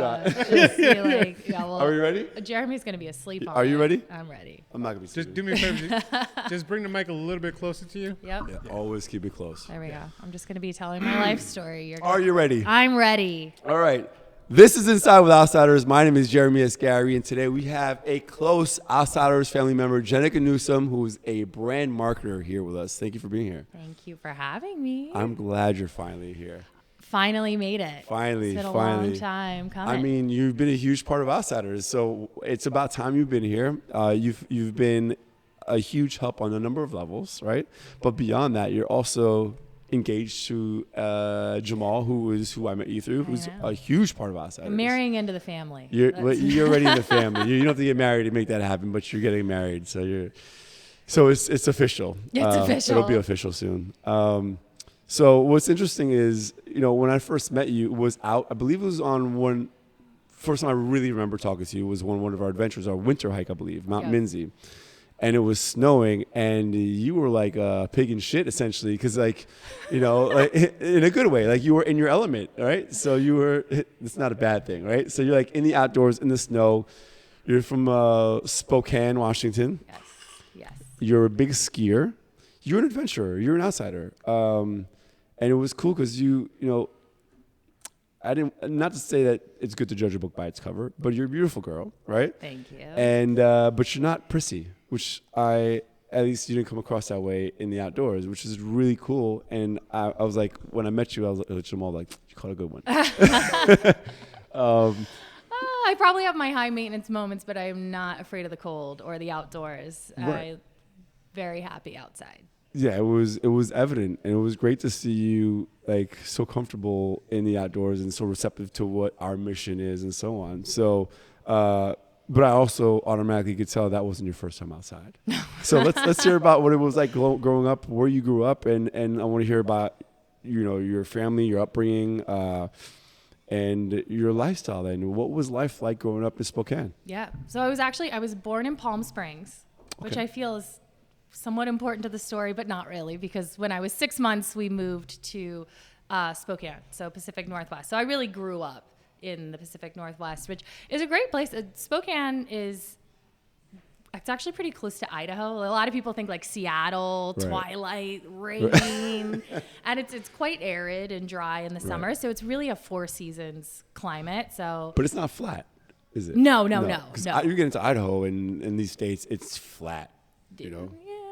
Are we ready? Jeremy's going to be asleep on Are you ready? I'm ready. I'm not going to be Just sleeping. do me a favor. Just bring the mic a little bit closer to you. Yep. Yeah, always keep it close. There we go. I'm just going to be telling my life story. Are you ready? I'm ready. All right. This is Inside with Outsiders. My name is Jenika Asgari, and today we have a close Outsiders family member, Jenika Enakhimion, who is a brand marketer here with us. Thank you for being here. Thank you for having me. I'm glad you're finally here. Finally made it. Finally, It's been a finally. long time coming. I mean, you've been a huge part of Outsiders, so it's about time you've been here. You've been a huge help on a number of levels, right? But beyond that, you're also engaged to Jamal, who I met you through, who's a huge part of Outsiders. I'm marrying into the family. You're already in the family. You don't have to get married to make that happen, but you're getting married, so it's official. It's official. It'll be official soon. So what's interesting is, when I first met you, it was out. I believe it was on first time I really remember talking to you was on one of our adventures, our winter hike, I believe, Mount Minzy. And it was snowing, and you were like a pig in shit, essentially, because, like, in a good way. Like, you were in your element, right? So it's not a bad thing, right? So you're, like, in the outdoors, in the snow. You're from Spokane, Washington. Yes. You're a big skier. You're an adventurer. You're an outsider. And it was cool because I didn't, not to say that it's good to judge a book by its cover, but you're a beautiful girl, right? Thank you. And but you're not prissy, which at least you didn't come across that way in the outdoors, which is really cool. And I was like, when I met you, I was like, Jamal, like, you caught a good one. I probably have my high maintenance moments, but I am not afraid of the cold or the outdoors. Right. I'm very happy outside. Yeah, it was evident, and it was great to see you like so comfortable in the outdoors and so receptive to what our mission is and so on. So, but I also automatically could tell that wasn't your first time outside. So let's hear about what it was like growing up, where you grew up, and I want to hear about your family, your upbringing, and your lifestyle. Then, what was life like growing up in Spokane? Yeah. So I was born in Palm Springs, which I feel is somewhat important to the story, but not really, because when I was 6 months, we moved to Spokane, so Pacific Northwest. So I really grew up in the Pacific Northwest, which is a great place. Spokane it's actually pretty close to Idaho. A lot of people think like Seattle, right. Twilight, rain, and it's quite arid and dry in the summer. Right. So it's really a 4 seasons climate. So, But it's not flat, is it? No. Because you get into Idaho and in these states, it's flat. Yeah.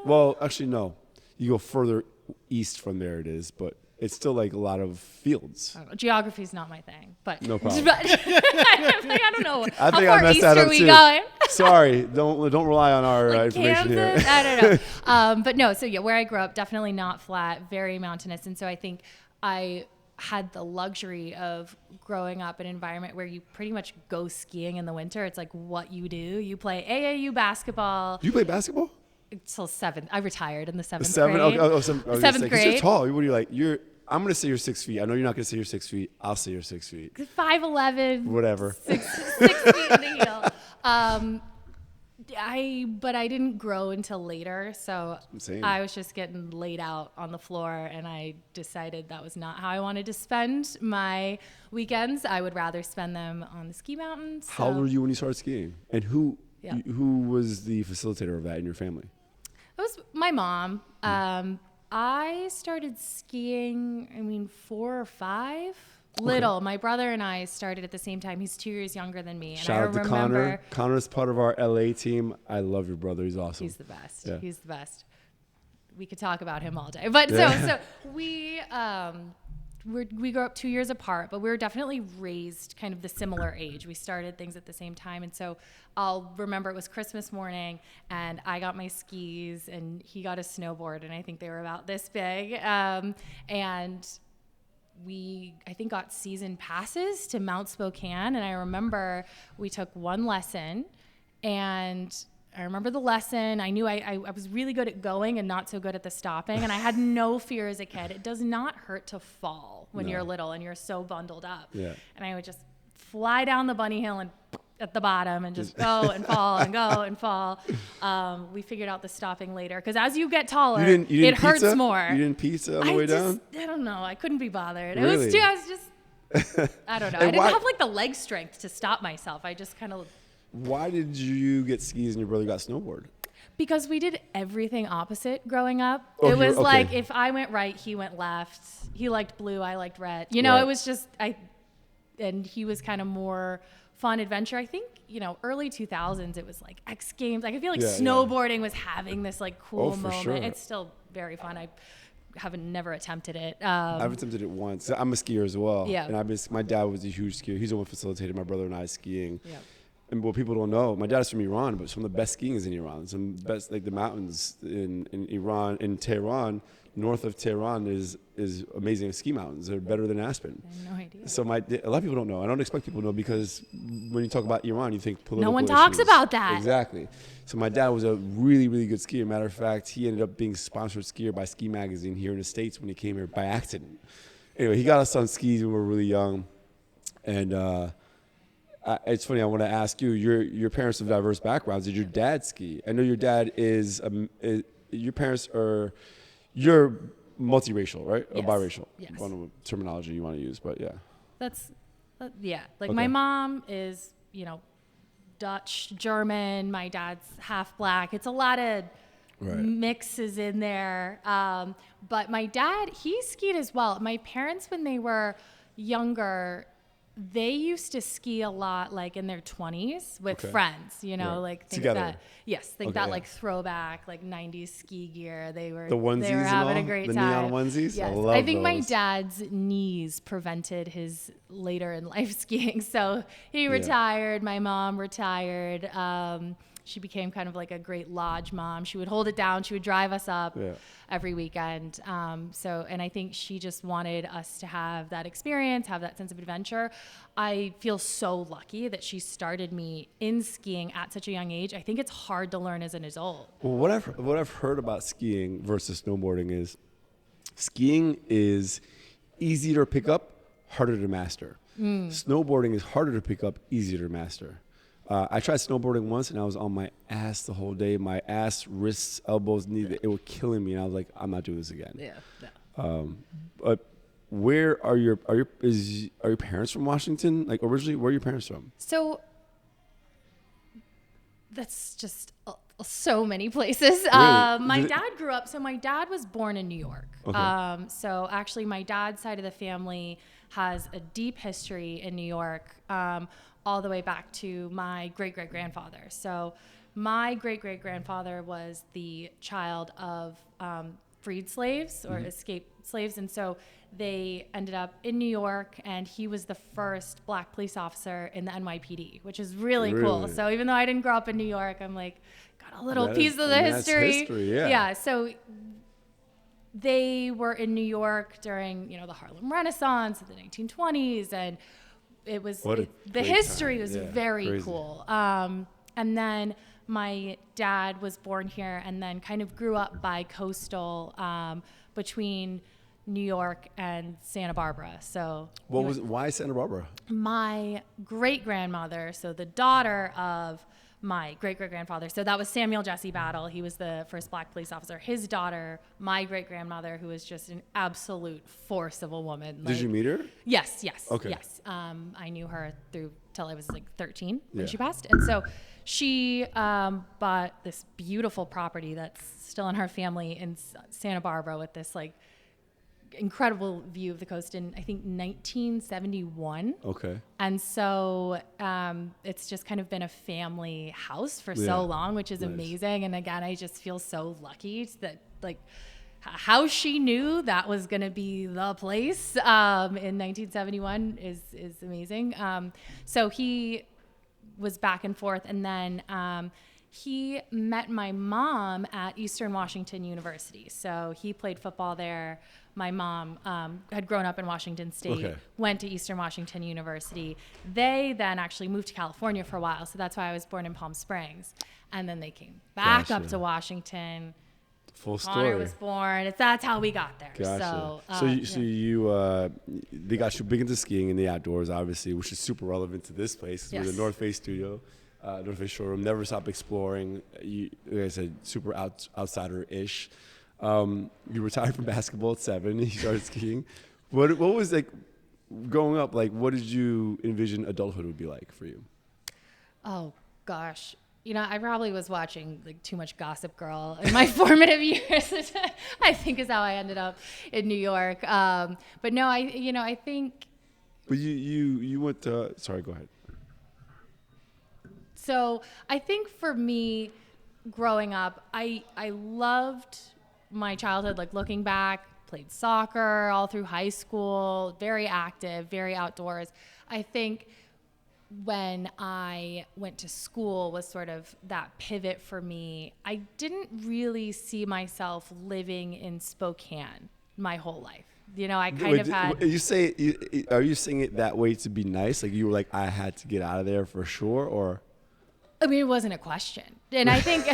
Well, actually, no. You go further east from there, it is, but it's still like a lot of fields. Geography is not my thing, but No problem. But, I don't know. I think How I far messed east that are up we too. going? Sorry, don't rely on our Like information Kansas? here. I don't know. But no, so yeah, where I grew up, definitely not flat, very mountainous, and so I think I had the luxury of growing up in an environment where you pretty much go skiing in the winter. It's like what you do. You play AAU basketball. Do you play basketball? Until 7th. I retired in the 7th Seven? grade. Seventh grade. You're tall. What are you like? I'm going to say you're 6 feet. I know you're not going to say you're 6 feet. I'll say you're 6 feet. 5'11". Whatever. 6 feet in the heel. But I didn't grow until later, so I was just getting laid out on the floor, and I decided that was not how I wanted to spend my weekends. I would rather spend them on the ski mountains. So. How old were you when you started skiing? And who Yeah. was the facilitator of that in your family? It was my mom. I started skiing, 4 or 5. Little. My brother and I started at the same time. He's 2 years younger than me. And Shout out to Connor. Connor's part of our LA team. I love your brother. He's awesome. He's the best. Yeah. He's the best. We could talk about him all day. But so we grew up 2 years apart, but we were definitely raised kind of the similar age. We started things at the same time. And so I'll remember it was Christmas morning, and I got my skis, and he got a snowboard, and I think they were about this big. And we, I think, got season passes to Mount Spokane. And I remember we took one lesson, and I remember the lesson. I knew I was really good at going and not so good at the stopping. And I had no fear as a kid. It does not hurt to fall when you're little and you're so bundled up. Yeah. And I would just fly down the bunny hill and at the bottom and just go and fall and go and fall. We figured out the stopping later, because as you get taller, you didn't it hurts more. You didn't pizza on the way down? I don't know. I couldn't be bothered. Really? I was just I don't know. And I didn't have like the leg strength to stop myself. I just kind of. Why did you get skis and your brother got snowboard? Because we did everything opposite growing up. Oh, it was okay. like if I went right, he went left. He liked blue, I liked red. You know, Right. it was just and he was kind of more fun adventure. I think, early 2000s, it was like X Games. Like I feel like snowboarding was having this like cool for moment. sure. It's still very fun. I haven't never attempted it. I've attempted it once. I'm a skier as well. Yeah. And my dad was a huge skier. He's the one who facilitated my brother and I skiing. Yeah. And what people don't know, my dad's from Iran, but some of the best skiing is in Iran. Some of the best, like the mountains in Iran, in Tehran, north of Tehran is amazing ski mountains. They're better than Aspen. I have no idea. So a lot of people don't know. I don't expect people to know because when you talk about Iran, you think political No one talks issues. about that. Exactly. So my dad was a really, really good skier. Matter of fact, he ended up being sponsored skier by Ski Magazine here in the States when he came here by accident. Anyway, he got us on skis when we were really young. And it's funny, I want to ask you, your parents have diverse backgrounds. Did your dad ski? I know your dad your parents are, you're multiracial, right? Yes. Or biracial? Yes. I don't know what terminology you want to use, but yeah. Yeah. Like Okay. my mom is, Dutch, German. My dad's half black. It's a lot of mixes in there. But my dad, he skied as well. My parents, when they were younger, they used to ski a lot, like in their 20s with friends, Right. like think Together. that, yes, think Okay, that yeah. like throwback, like 90s ski gear. They were The onesies they were and having all? a great The time. neon onesies? I Yes. love I think my those. dad's knees prevented his later in life skiing, so he retired. My mom retired. She became kind of like a great lodge mom. She would hold it down. She would drive us up every weekend. And I think she just wanted us to have that experience, have that sense of adventure. I feel so lucky that she started me in skiing at such a young age. I think it's hard to learn as an adult. Well, what I've heard about skiing versus snowboarding is skiing is easier to pick up, harder to master. Snowboarding is harder to pick up, easier to master. I tried snowboarding once and I was on my ass the whole day. My ass, wrists, elbows, knees, it were killing me. And I was like, I'm not doing this again. Yeah. No. But where are your parents from Washington? Like originally, where are your parents from? So that's just so many places. Really? My dad grew up. So my dad was born in New York. Okay. So actually, my dad's side of the family has a deep history in New York, all the way back to my great-great-grandfather. So my great-great-grandfather was the child of freed slaves or escaped slaves. And so they ended up in New York, and he was the first black police officer in the NYPD, which is really cool. Really? So even though I didn't grow up in New York, I'm like, got a little That piece is- of the and that's history. history, yeah. Yeah. So they were in New York during, the Harlem Renaissance of the 1920s, and it was What a the great history time. was Yeah, very crazy. cool. And then my dad was born here, and then kind of grew up bi-coastal between New York and Santa Barbara. So Why Santa Barbara? my great-grandmother, so the daughter of my great-great-grandfather, so that was Samuel Jesse Battle. He was the first black police officer. His daughter, my great-grandmother, who was just an absolute force of a woman. Did you meet her? Yes. Okay. Yes. I knew her till I was like 13 when Yeah. she passed. And so she bought this beautiful property that's still in her family in Santa Barbara with this like incredible view of the coast in, I think, 1971. Okay. And so it's just kind of been a family house for Yeah. so long, which is Nice. amazing. And again, I just feel so lucky that like how she knew that was going to be the place in 1971 is amazing. So he was back and forth. And then he met my mom at Eastern Washington University. So he played football there. My mom had grown up in Washington State, Okay. went to Eastern Washington University. They then actually moved to California for a while. So that's why I was born in Palm Springs. And then they came back up Gotcha. to Washington. Full Connor story. was born. That's how we got there. Gotcha. So, They got you big into skiing in the outdoors, obviously, which is super relevant to this place. We're Yes. the North Face studio, North Face showroom. Never stop exploring. Like I said, super outsider-ish. You retired from basketball at 7. You started skiing. What was like? growing up, like, what did you envision adulthood would be like for you? Oh gosh. I probably was watching like too much Gossip Girl in my formative years, which I think is how I ended up in New York. But no, I think. But you went to, sorry, go ahead. So I think for me, growing up, I loved my childhood, like looking back, played soccer all through high school, very active, very outdoors. I think when I went to school was sort of that pivot for me. I didn't really see myself living in Spokane my whole life. I kind of had. Are you saying it that way to be nice? Like you were like, I had to get out of there for sure, or? I mean, it wasn't a question. And I think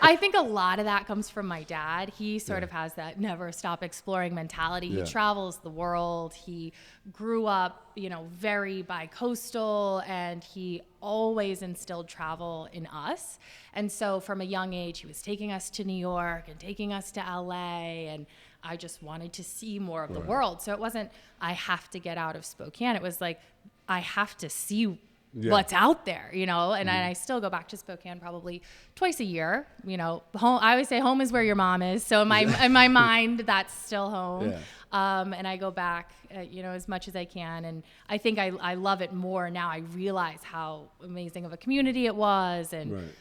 I think a lot of that comes from my dad. He sort of has that never stop exploring mentality. Yeah. He travels the world. He grew up, very bi-coastal, and he always instilled travel in us. And so from a young age, he was taking us to New York and taking us to LA, and I just wanted to see more of the world. So it wasn't, I have to get out of Spokane. It was like, I have to see what's out there, and I still go back to Spokane probably twice a year. Home, I always say home is where your mom is. So in my mind, that's still home. Yeah. And I go back, as much as I can. And I think I love it more now. I realize how amazing of a community it was. And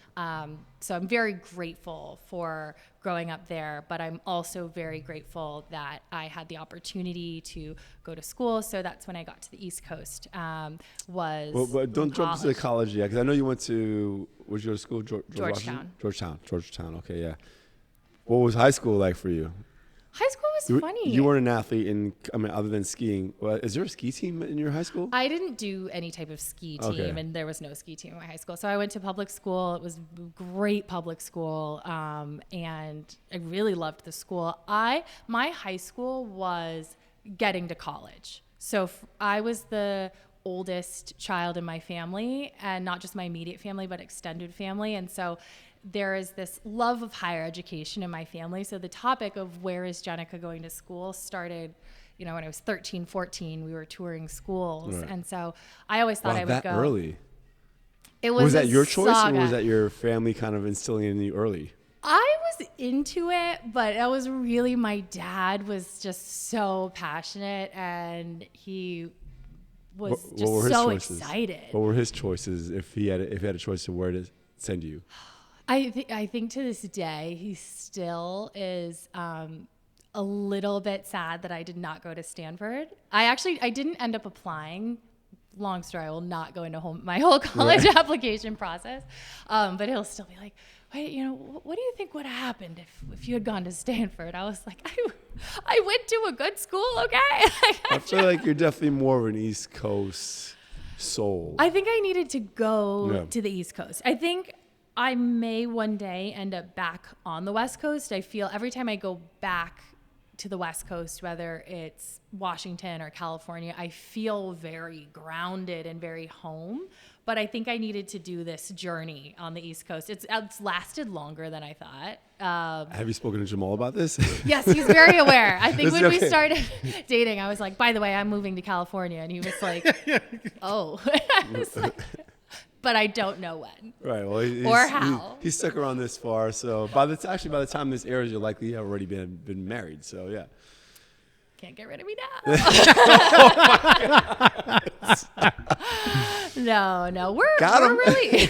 so I'm very grateful for growing up there, but I'm also very grateful that I had the opportunity to go to school. So that's when I got to the East Coast, But don't jump to college yet, because I know you went to, where'd you go to school? Georgetown. Georgetown, okay, yeah. What was high school like for you? High school was funny. You weren't an athlete other than skiing. Is there a ski team in your high school? I didn't do any type of ski team, and there was no ski team in my high school. So I went to public school. It was great public school, and I really loved the school. My high school was getting to college. So I was the oldest child in my family, and not just my immediate family, but extended family. And so there is this love of higher education in my family. So the topic of where is Jenika going to school started, when I was 13, 14, we were touring schools. Right. And so I always thought I would go. Early? It was that your choice, saga. Or was that your family kind of instilling it in you early? I was into it, but that was really, my dad was just so passionate, and he was just so excited. What were his choices if he had a choice of where to send you? I think to this day, he still is a little bit sad that I did not go to Stanford. I didn't end up applying. Long story, I will not go into my whole college application process. But he'll still be like, wait, what do you think would have happened if you had gone to Stanford? I was like, I went to a good school, okay? I feel like you're definitely more of an East Coast soul. I think I needed to go to the East Coast. I think I may one day end up back on the West Coast. I feel every time I go back to the West Coast, whether it's Washington or California, I feel very grounded and very home. But I think I needed to do this journey on the East Coast. It's lasted longer than I thought. Have you spoken to Jamal about this? Yes, he's very aware. I think when we started dating, I was like, by the way, I'm moving to California. And he was like, oh. I was like, but I don't know when. Right. Well, or how. He's stuck around this far. So by the time this airs, you'll likely have already been married. So yeah. Can't get rid of me now. No. We're really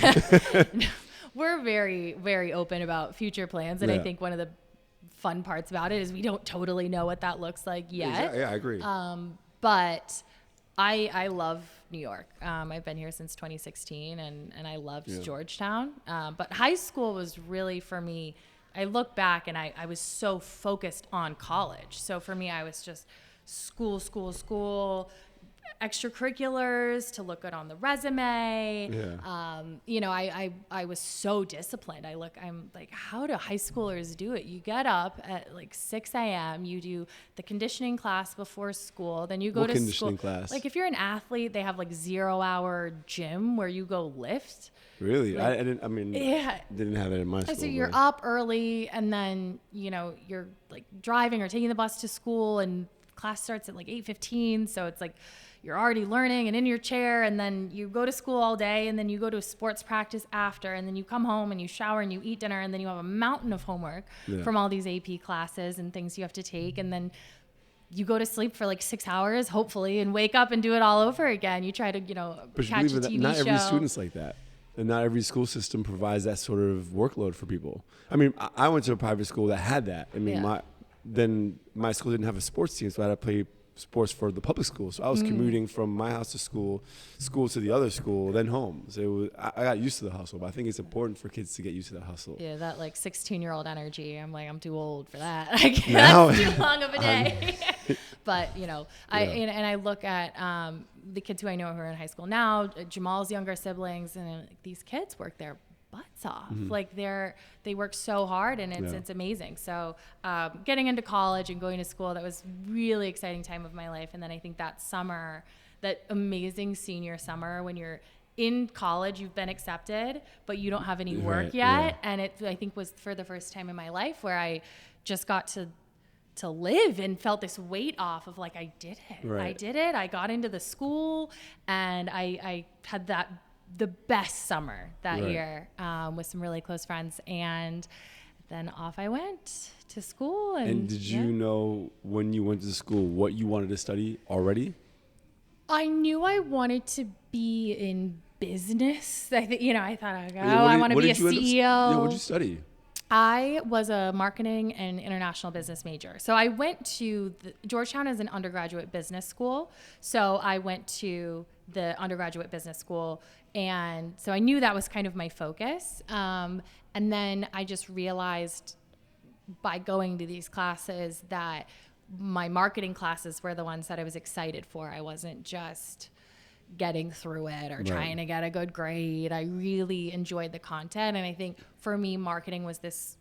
we're very, very open about future plans, and I think one of the fun parts about it is we don't totally know what that looks like yet. Yeah, I agree. But I love New York. I've been here since 2016, and I loved Georgetown. But high school was really, for me, I look back and I was so focused on college. So for me, I was just school, extracurriculars to look good on the resume. Yeah. I was so disciplined. I'm like, how do high schoolers do it? You get up at like 6 a.m. You do the conditioning class before school. Then you go to conditioning school. Class? Like if you're an athlete, they have like 0-hour gym where you go lift. Really? Like, didn't have it in my school. So you're up early, and then, you're like driving or taking the bus to school, and class starts at like 8:15. So it's like you're already learning and in your chair, and then you go to school all day, and then you go to a sports practice after, and then you come home and you shower and you eat dinner, and then you have a mountain of homework from all these AP classes and things you have to take, and then you go to sleep for like 6 hours, hopefully, and wake up and do it all over again. You try to, But catch a believe it, TV not show. every student's like that. And not every school system provides that sort of workload for people. I mean, I went to a private school that had that. I mean, my school didn't have a sports team, so I had to play sports for the public school. So I was commuting from my house to school to the other school, then home. So I got used to the hustle, but I think it's important for kids to get used to the hustle. Yeah, that like 16-year-old energy. I'm like, I'm too old for that. I can't. That's too long of a day. But I look at the kids who I know who are in high school now, Jamal's younger siblings, and these kids work their butts off. Like they work so hard, and it's amazing. So getting into college and going to school, that was really exciting time of my life. And then I think that summer, that amazing senior summer when you're in college, you've been accepted, but you don't have any work yet. And it, I think, was for the first time in my life where I just got to live and felt this weight off of like, I did it. Right. I did it. I got into the school, and I had the best summer that year with some really close friends. And then off I went to school. And did you know when you went to school what you wanted to study already? I knew I wanted to be in business. I thought, I want to be a CEO. What did you study? I was a marketing and international business major. So I went to Georgetown as an undergraduate business school. So I went to the undergraduate business school. And so I knew that was kind of my focus. And then I just realized by going to these classes that my marketing classes were the ones that I was excited for. I wasn't just getting through it or trying to get a good grade. I really enjoyed the content. And I think for me, marketing was this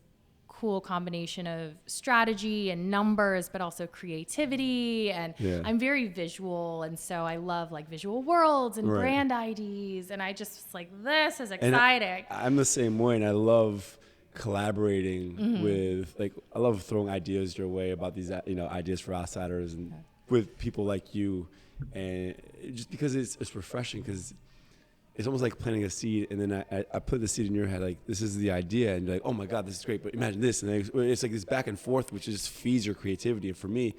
cool combination of strategy and numbers, but also creativity. And I'm very visual. And so I love like visual worlds and brand IDs. And I just was like, this is exciting. I'm the same way. And I love collaborating with, like, I love throwing ideas your way about these, ideas for outsiders and with people like you. And just because it's refreshing, because it's almost like planting a seed, and then I put the seed in your head, like, this is the idea, and you're like, oh my God, this is great, but imagine this, and it's like this back and forth, which just feeds your creativity. And for me,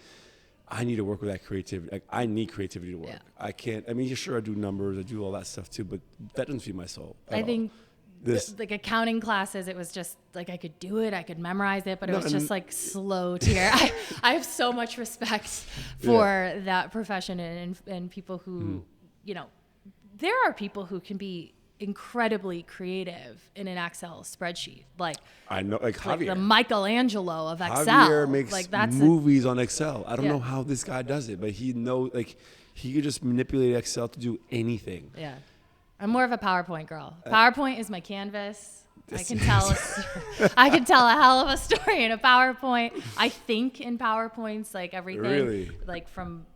I need to work with that creativity. Like, I need creativity to work. I can't. I mean, sure, I do numbers, I do all that stuff too, but that doesn't feed my soul. I think like accounting classes, it was just like I could do it, I could memorize it, but it was just like slow tier. I have so much respect for that profession and people who, there are people who can be incredibly creative in an Excel spreadsheet. Like, I know, like Javier, the Michelangelo of Excel. Javier makes like that's movies on Excel. I don't know how this guy does it, but he knows, like, he could just manipulate Excel to do anything. Yeah. I'm more of a PowerPoint girl. PowerPoint is my canvas. I can tell a hell of a story in a PowerPoint. I think in PowerPoints, like everything, like from,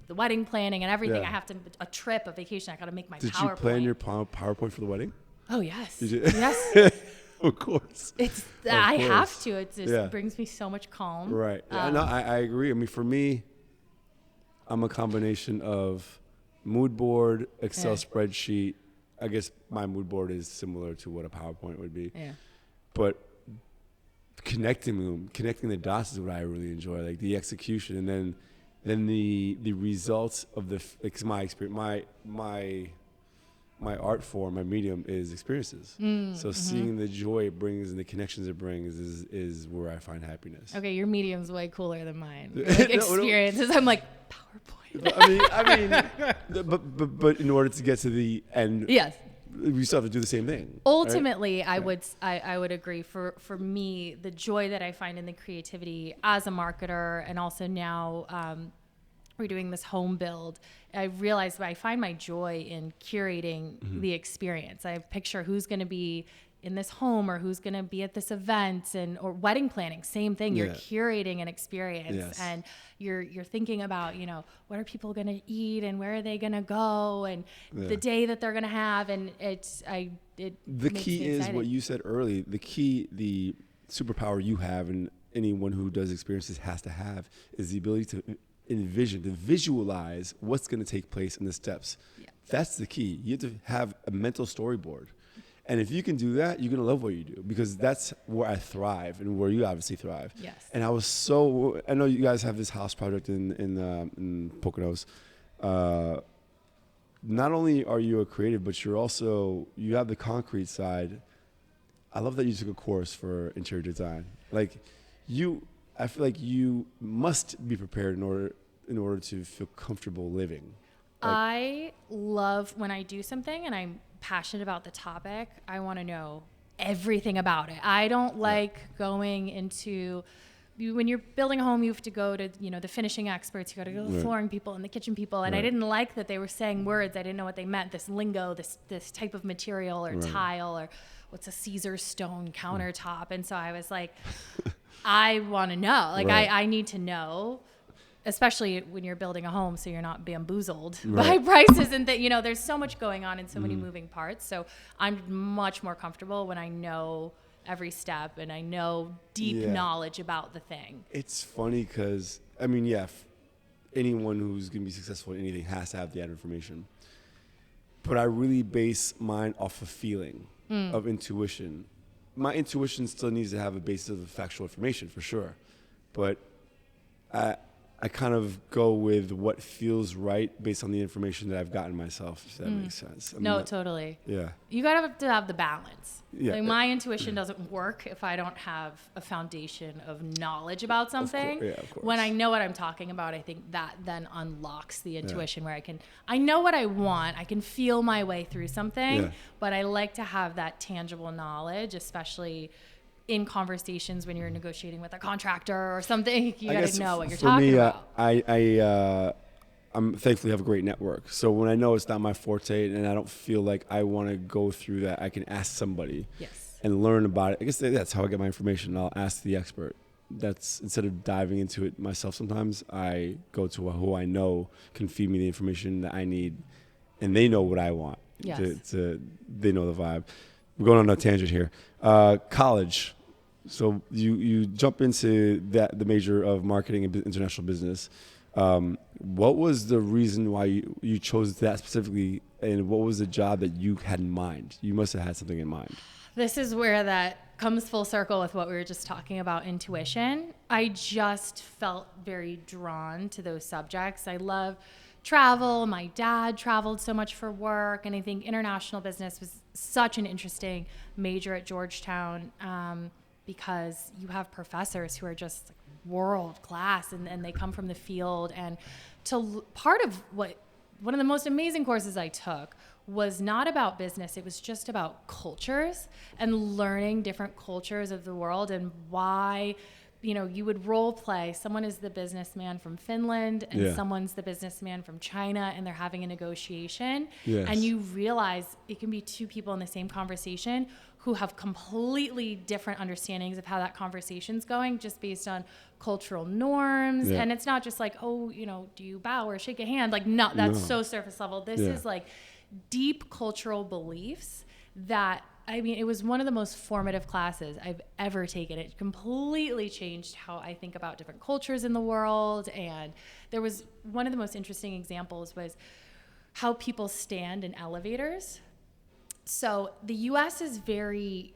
the wedding planning and everything. I have to, a trip, a vacation, I got to make my PowerPoint. Did you plan your PowerPoint for the wedding? Oh, yes. Did you? Yes. Of course. I have to. It brings me so much calm. Right. I agree. I mean, for me, I'm a combination of mood board, Excel spreadsheet. I guess my mood board is similar to what a PowerPoint would be. Yeah. But connecting the dots is what I really enjoy, like the execution, and then the results of because my experience, my art form, my medium is experiences. So seeing the joy it brings and the connections it brings is where I find happiness. Okay, your medium's way cooler than mine. Like experiences, I'm like PowerPoint. But in order to get to the end, we still have to do the same thing. Ultimately, right? I would agree. For me, the joy that I find in the creativity as a marketer, and also now we're doing this home build, I realize I find my joy in curating the experience. I picture who's going to be in this home or who's going to be at this event, or wedding planning, same thing. You're curating an experience, and you're thinking about, what are people going to eat and where are they going to go, and the day that they're going to have. And the key is what you said early. The superpower you have, and anyone who does experiences has to have, is the ability to envision, to visualize what's going to take place in the steps. Yeah. That's the key. You have to have a mental storyboard. And if you can do that, you're going to love what you do, because that's where I thrive and where you obviously thrive. Yes. And I know you guys have this house project in Poconos. Not only are you a creative, but you have the concrete side. I love that you took a course for interior design. Like I feel like you must be prepared in order to feel comfortable living. I love when I do something and I'm passionate about the topic. I want to know everything about it. I don't like going into, when you're building a home, you have to go to, the finishing experts. You got to go to the flooring people and the kitchen people. And I didn't like that they were saying words. I didn't know what they meant. This lingo, this type of material or tile, or what's a Caesar stone countertop. And so I was like, I want to know. Like, I need to know, especially when you're building a home, so you're not bamboozled by prices and that, there's so much going on and so many moving parts. So I'm much more comfortable when I know every step and I know deep knowledge about the thing. It's funny because, anyone who's going to be successful in anything has to have that information. But I really base mine off of feeling, of intuition. My intuition still needs to have a basis of factual information for sure. But I kind of go with what feels right based on the information that I've gotten myself, if that makes sense. Totally. Yeah. You got to have the balance. Yeah. Like, my intuition doesn't work if I don't have a foundation of knowledge about something. Of course. When I know what I'm talking about, I think that then unlocks the intuition where I know what I want. I can feel my way through something, but I like to have that tangible knowledge, especially in conversations when you're negotiating with a contractor or something. You got to know what you're talking about. I'm thankfully have a great network. So when I know it's not my forte and I don't feel like I want to go through that, I can ask somebody and learn about it. I guess that's how I get my information. I'll ask the expert. That's, instead of diving into it myself, sometimes I go to who I know can feed me the information that I need, and they know what I want. Yes. They know the vibe. We're going on a tangent here. College. So you jump into the major of marketing and international business. What was the reason why you chose that specifically, and what was the job that you had in mind? You must have had something in mind. This is where that comes full circle with what we were just talking about, intuition. I just felt very drawn to those subjects. I love travel. My dad traveled so much for work, and I think international business was such an interesting major at Georgetown, because you have professors who are just world class, and they come from the field. And part of one of the most amazing courses I took was not about business. It was just about cultures and learning different cultures of the world, and why, you would role play. Someone is the businessman from Finland and someone's the businessman from China, and they're having a negotiation. Yes. And you realize it can be two people in the same conversation who have completely different understandings of how that conversation's going, just based on cultural norms. Yeah. And it's not just like, do you bow or shake a hand? Like, no, that's so surface level. This is like deep cultural beliefs that, it was one of the most formative classes I've ever taken. It completely changed how I think about different cultures in the world. And there was one of the most interesting examples was how people stand in elevators. So the U.S. is very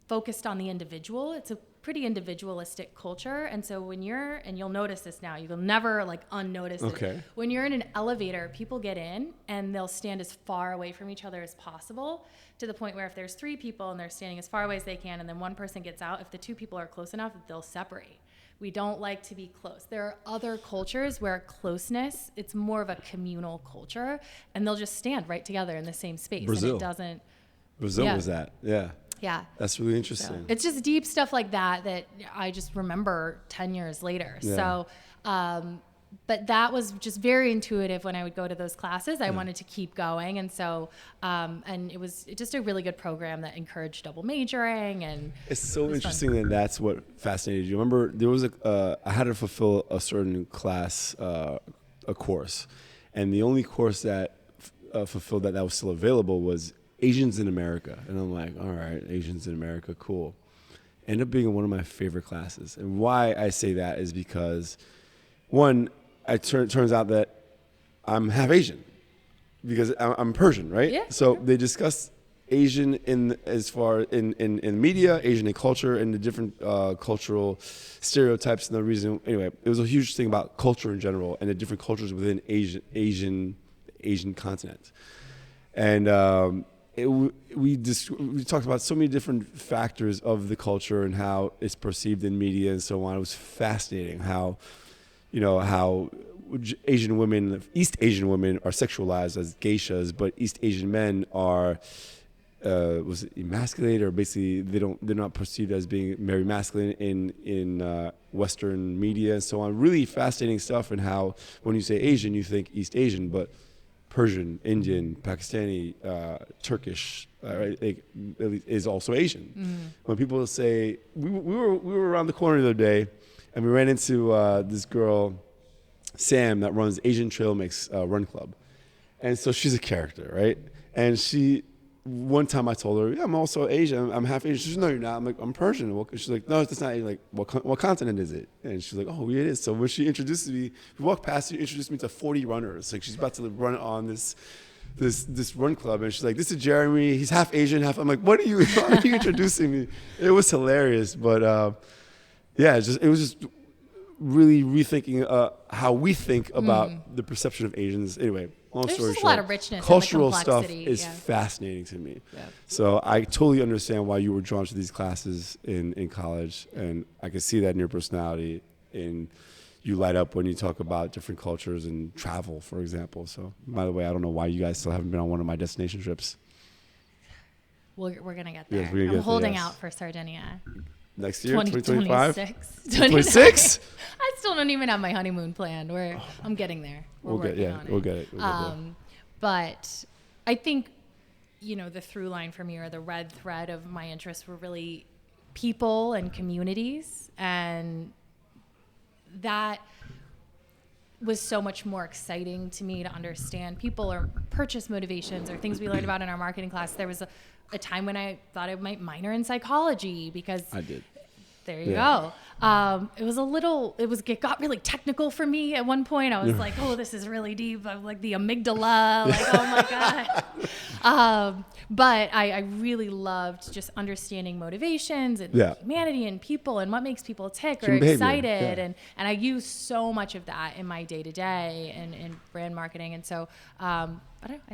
focused on the individual. It's a pretty individualistic culture. And so and you'll notice this now, you'll never unnotice it. When you're in an elevator, people get in and they'll stand as far away from each other as possible, to the point where if there's three people and they're standing as far away as they can, and then one person gets out, if the two people are close enough, they'll separate. We don't like to be close. There are other cultures where closeness, it's more of a communal culture, and they'll just stand right together in the same space. Brazil. And it doesn't. Brazil was that. Yeah. Yeah. That's really interesting. So it's just deep stuff like that I just remember 10 years later. Yeah. So, but that was just very intuitive when I would go to those classes. I wanted to keep going. And so, and it was just a really good program that encouraged double majoring. And it's so interesting that that's what fascinated you. Remember, there was I had to fulfill a certain class, a course. And the only course that fulfilled that was still available was Asians in America. And I'm like, all right, Asians in America, cool. Ended up being one of my favorite classes. And why I say that is because one, turns out that I'm half Asian because I'm Persian, right? Yeah. So they discuss Asian in media, Asian in culture, and the different cultural stereotypes. And the reason, anyway, it was a huge thing about culture in general and the different cultures within Asian continent. And we talked about so many different factors of the culture and how it's perceived in media and so on. It was fascinating how Asian women, East Asian women are sexualized as geishas, but East Asian men are was it emasculated, or basically they're not perceived as being very masculine in Western media and so on. Really fascinating stuff, and how when you say Asian, you think East Asian, but Persian, Indian, Pakistani, Turkish is also Asian. Mm. When people say we were around the corner the other day, and we ran into this girl, Sam, that runs Asian Trail Mix Run Club, and so she's a character, right? And one time I told her, yeah, I'm also Asian. I'm half Asian. She said, no, you're not. I'm like, I'm Persian. She's like, no, it's not. Like, what continent is it? And she's like, oh, it is. So when she introduced me, we walked past, she introduced me to 40 runners. Like, she's about to run on this run club. And she's like, this is Jeremy. He's half Asian, half. I'm like, why are you introducing me? It was hilarious. But yeah, it was just really rethinking how we think about the perception of Asians. Anyway, long story short, there's a lot of richness. Cultural and stuff is fascinating to me. Yeah. So I totally understand why you were drawn to these classes in college, and I can see that in your personality. And you light up when you talk about different cultures and travel, for example. So, by the way, I don't know why you guys still haven't been on one of my destination trips. We're gonna get there. Yes, I'm holding out for Sardinia. Next year, 2025? 2026. I still don't even have my honeymoon planned. I'm getting there. We'll get it. But I think, the through line for me, or the red thread of my interests, were really people and communities. And that was so much more exciting to me to understand people or purchase motivations or things we learned about in our marketing class. There was a time when I thought I might minor in psychology because I did. There you go. It got really technical for me at one point. I was like, oh, this is really deep. I'm like the amygdala, like, oh my God. But I really loved just understanding motivations and humanity and people and what makes people tick or excited. And I use so much of that in my day-to-day and in brand marketing. And so I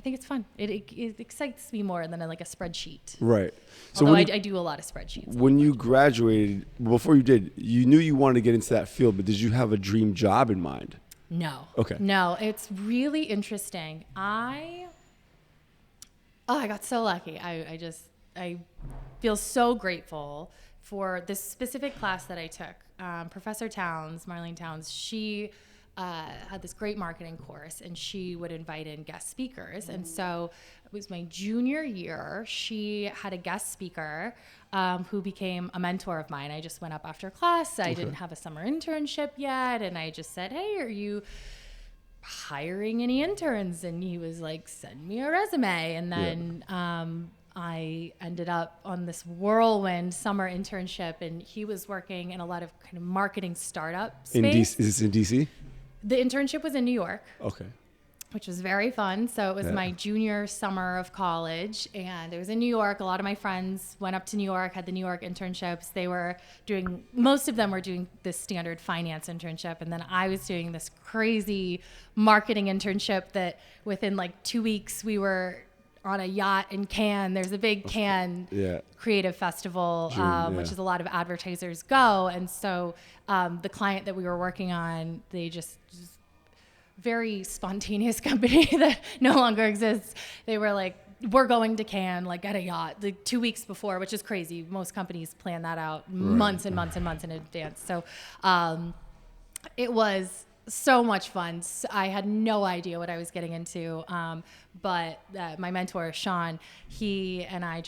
think it's fun. It excites me more than like a spreadsheet. Right. So although I do a lot of spreadsheets. When you graduated, before you did, you knew you wanted to get into that field, but did you have a dream job in mind? No. Okay. No, it's really interesting. I got so lucky. I feel so grateful for this specific class that I took. Professor Towns, Marlene Towns, she had this great marketing course, and she would invite in guest speakers. And so it was my junior year. She had a guest speaker who became a mentor of mine. I just went up after class. I didn't have a summer internship yet. And I just said, hey, are you hiring any interns? And he was like, send me a resume. And then I ended up on this whirlwind summer internship, and he was working in a lot of kind of marketing startup space. Is this in DC? The internship was in New York. Okay. Which was very fun. So it was my junior summer of college, and it was in New York. A lot of my friends went up to New York, had the New York internships. Most of them were doing this standard finance internship, and then I was doing this crazy marketing internship that within like 2 weeks we were on a yacht in Cannes. There's a big Cannes creative festival, which is a lot of advertisers go. And so the client that we were working on, they just very spontaneous company that no longer exists. They were like, we're going to Cannes, like at a yacht, like 2 weeks before, which is crazy. Most companies plan that out months and months and months in advance. So it was so much fun. I had no idea what I was getting into. But my mentor, Sean, he and I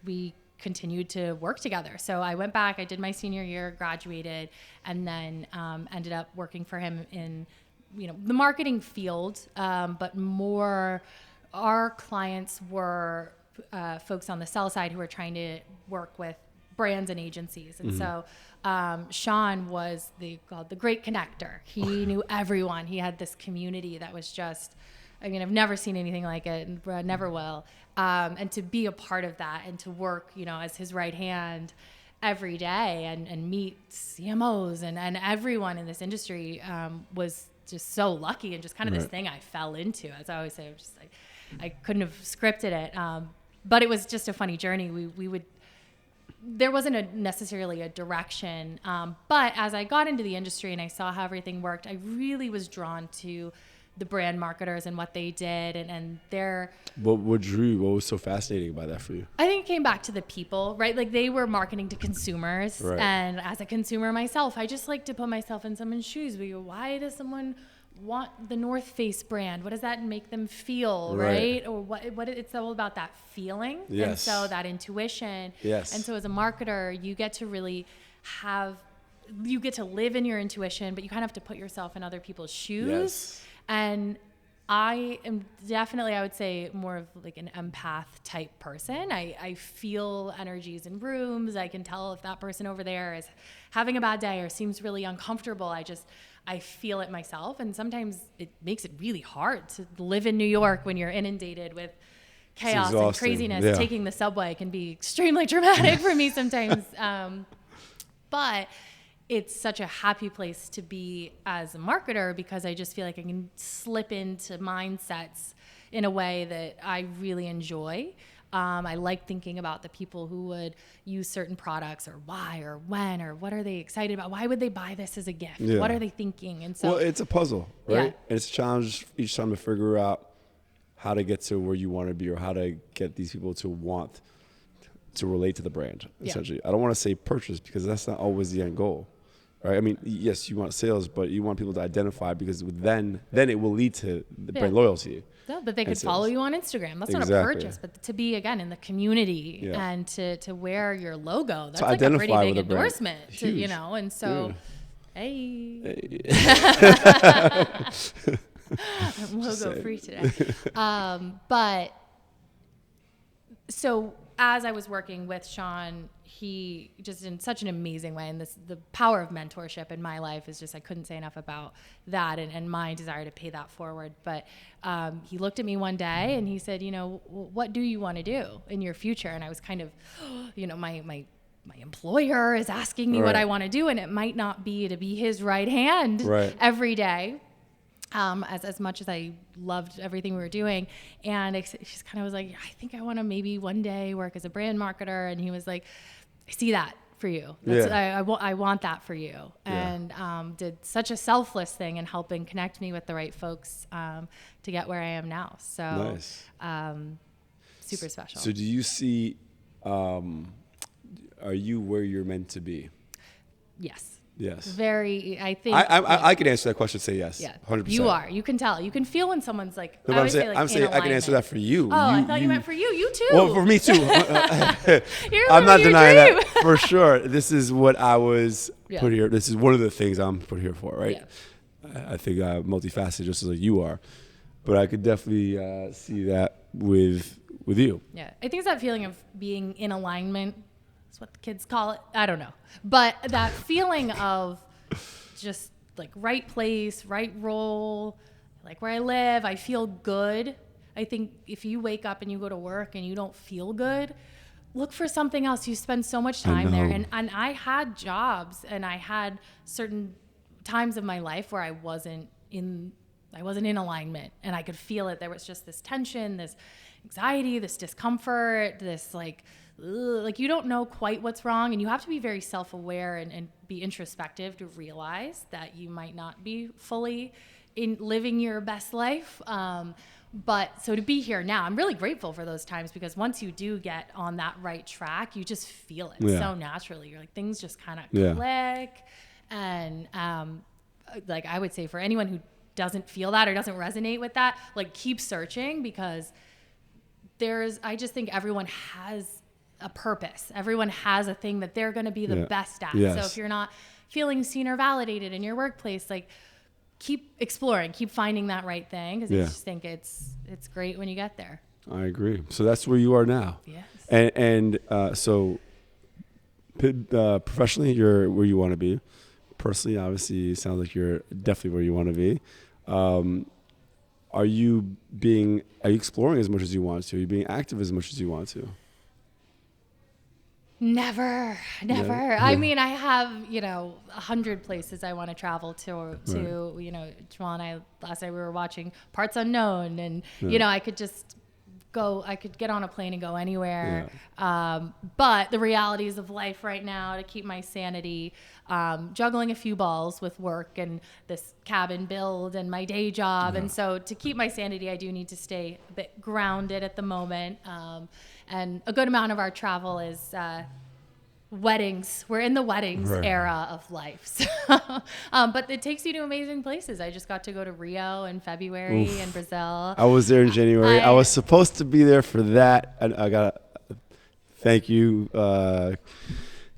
we continued to work together. So I went back, I did my senior year, graduated, and then ended up working for him in the marketing field, but more our clients were folks on the sell side who were trying to work with brands and agencies. And so Sean was called the great connector. He knew everyone. He had this community that was just, I mean, I've never seen anything like it, and never will. And to be a part of that and to work, as his right hand every day and meet CMOs and everyone in this industry was just so lucky, and just kind of this thing I fell into. As I always say, I couldn't have scripted it. But it was just a funny journey. There wasn't necessarily a direction. But as I got into the industry and I saw how everything worked, I really was drawn to the brand marketers and what they did and their... What was so fascinating about that for you? I think it came back to the people, right? Like they were marketing to consumers. Right. And as a consumer myself, I just like to put myself in someone's shoes. Why does someone want the North Face brand? What does that make them feel, right? Or what it's all about that feeling. Yes. And so that intuition. Yes. And so as a marketer, you get to really you get to live in your intuition, but you kind of have to put yourself in other people's shoes. Yes. And I am definitely, I would say, more of like an empath type person. I feel energies in rooms. I can tell if that person over there is having a bad day or seems really uncomfortable. I feel it myself. And sometimes it makes it really hard to live in New York when you're inundated with chaos and craziness. Yeah. Taking the subway can be extremely traumatic for me sometimes. But it's such a happy place to be as a marketer because I just feel like I can slip into mindsets in a way that I really enjoy. I like thinking about the people who would use certain products, or why, or when, or what are they excited about? Why would they buy this as a gift? Yeah. What are they thinking? And so, well, it's a puzzle, right? Yeah. And it's a challenge each time to figure out how to get to where you want to be, or how to get these people to want to relate to the brand, essentially. I don't want to say purchase because that's not always the end goal. Right. I mean, yes, you want sales, but you want people to identify because then it will lead to the brand loyalty. No, but they could sales. follow you on Instagram. That's not a purchase, but to be, again, in the community and to wear your logo, that's like a pretty big endorsement, and so, hey. I'm logo free today. But so as I was working with Sean, he just in such an amazing way, and the power of mentorship in my life is just, I couldn't say enough about that and my desire to pay that forward. But he looked at me one day and he said, what do you want to do in your future? And I was kind of, my employer is asking me what I want to do, and it might not be to be his right hand every day. As much as I loved everything we were doing. And it just kind of was like, I think I want to maybe one day work as a brand marketer. And he was like, I see that for you. I want that for you. And did such a selfless thing in helping connect me with the right folks to get where I am now. So super special. So do you see, are you where you're meant to be? Yes. Yes. Very, I think. I can answer that question. Say yes. Yeah. 100%. You are. You can tell. You can feel when someone's like. No, I'm saying I can answer that for you. Oh, I thought you meant for you. You too. Well, for me too. I'm not denying that for sure. This is what I was put here. This is one of the things I'm put here for, right? Yeah. I think I'm multifaceted, just as like you are, but I could definitely see that with you. Yeah, I think it's that feeling of being in alignment. That's what the kids call it. I don't know. But that feeling of just like right place, right role, like where I live, I feel good. I think if you wake up and you go to work and you don't feel good, look for something else. You spend so much time there. And I had jobs and I had certain times of my life where I wasn't in alignment, and I could feel it. There was just this tension, this anxiety, this discomfort, this like you don't know quite what's wrong, and you have to be very self-aware and be introspective to realize that you might not be fully in living your best life. But so to be here now, I'm really grateful for those times, because once you do get on that right track, you just feel it so naturally. You're like, things just kind of click. And like I would say, for anyone who doesn't feel that or doesn't resonate with that, like keep searching, because I just think everyone has a purpose. Everyone has a thing that they're going to be the best at. Yes. So if you're not feeling seen or validated in your workplace, like keep exploring, keep finding that right thing, because I just think it's great when you get there. I agree. So that's where you are now. Yes. And so Professionally, you're where you want to be. Personally, obviously, it sounds like you're definitely where you want to be. Are you exploring as much as you want to? Are you being active as much as you want to? Never. Yeah. I mean, I have, 100 places I want to travel to, Right. Jamal and I, last night we were watching Parts Unknown, and, Yeah. I could just I could get on a plane and go anywhere. But the realities of life right now, to keep my sanity, juggling a few balls with work and this cabin build and my day job. Yeah. And so to keep my sanity, I do need to stay a bit grounded at the moment. And a good amount of our travel is weddings. We're in the weddings Right. era of life. So, but it takes you to amazing places. I just got to go to Rio in February in Brazil. I was there in January. I was supposed to be there for that. I got thank you,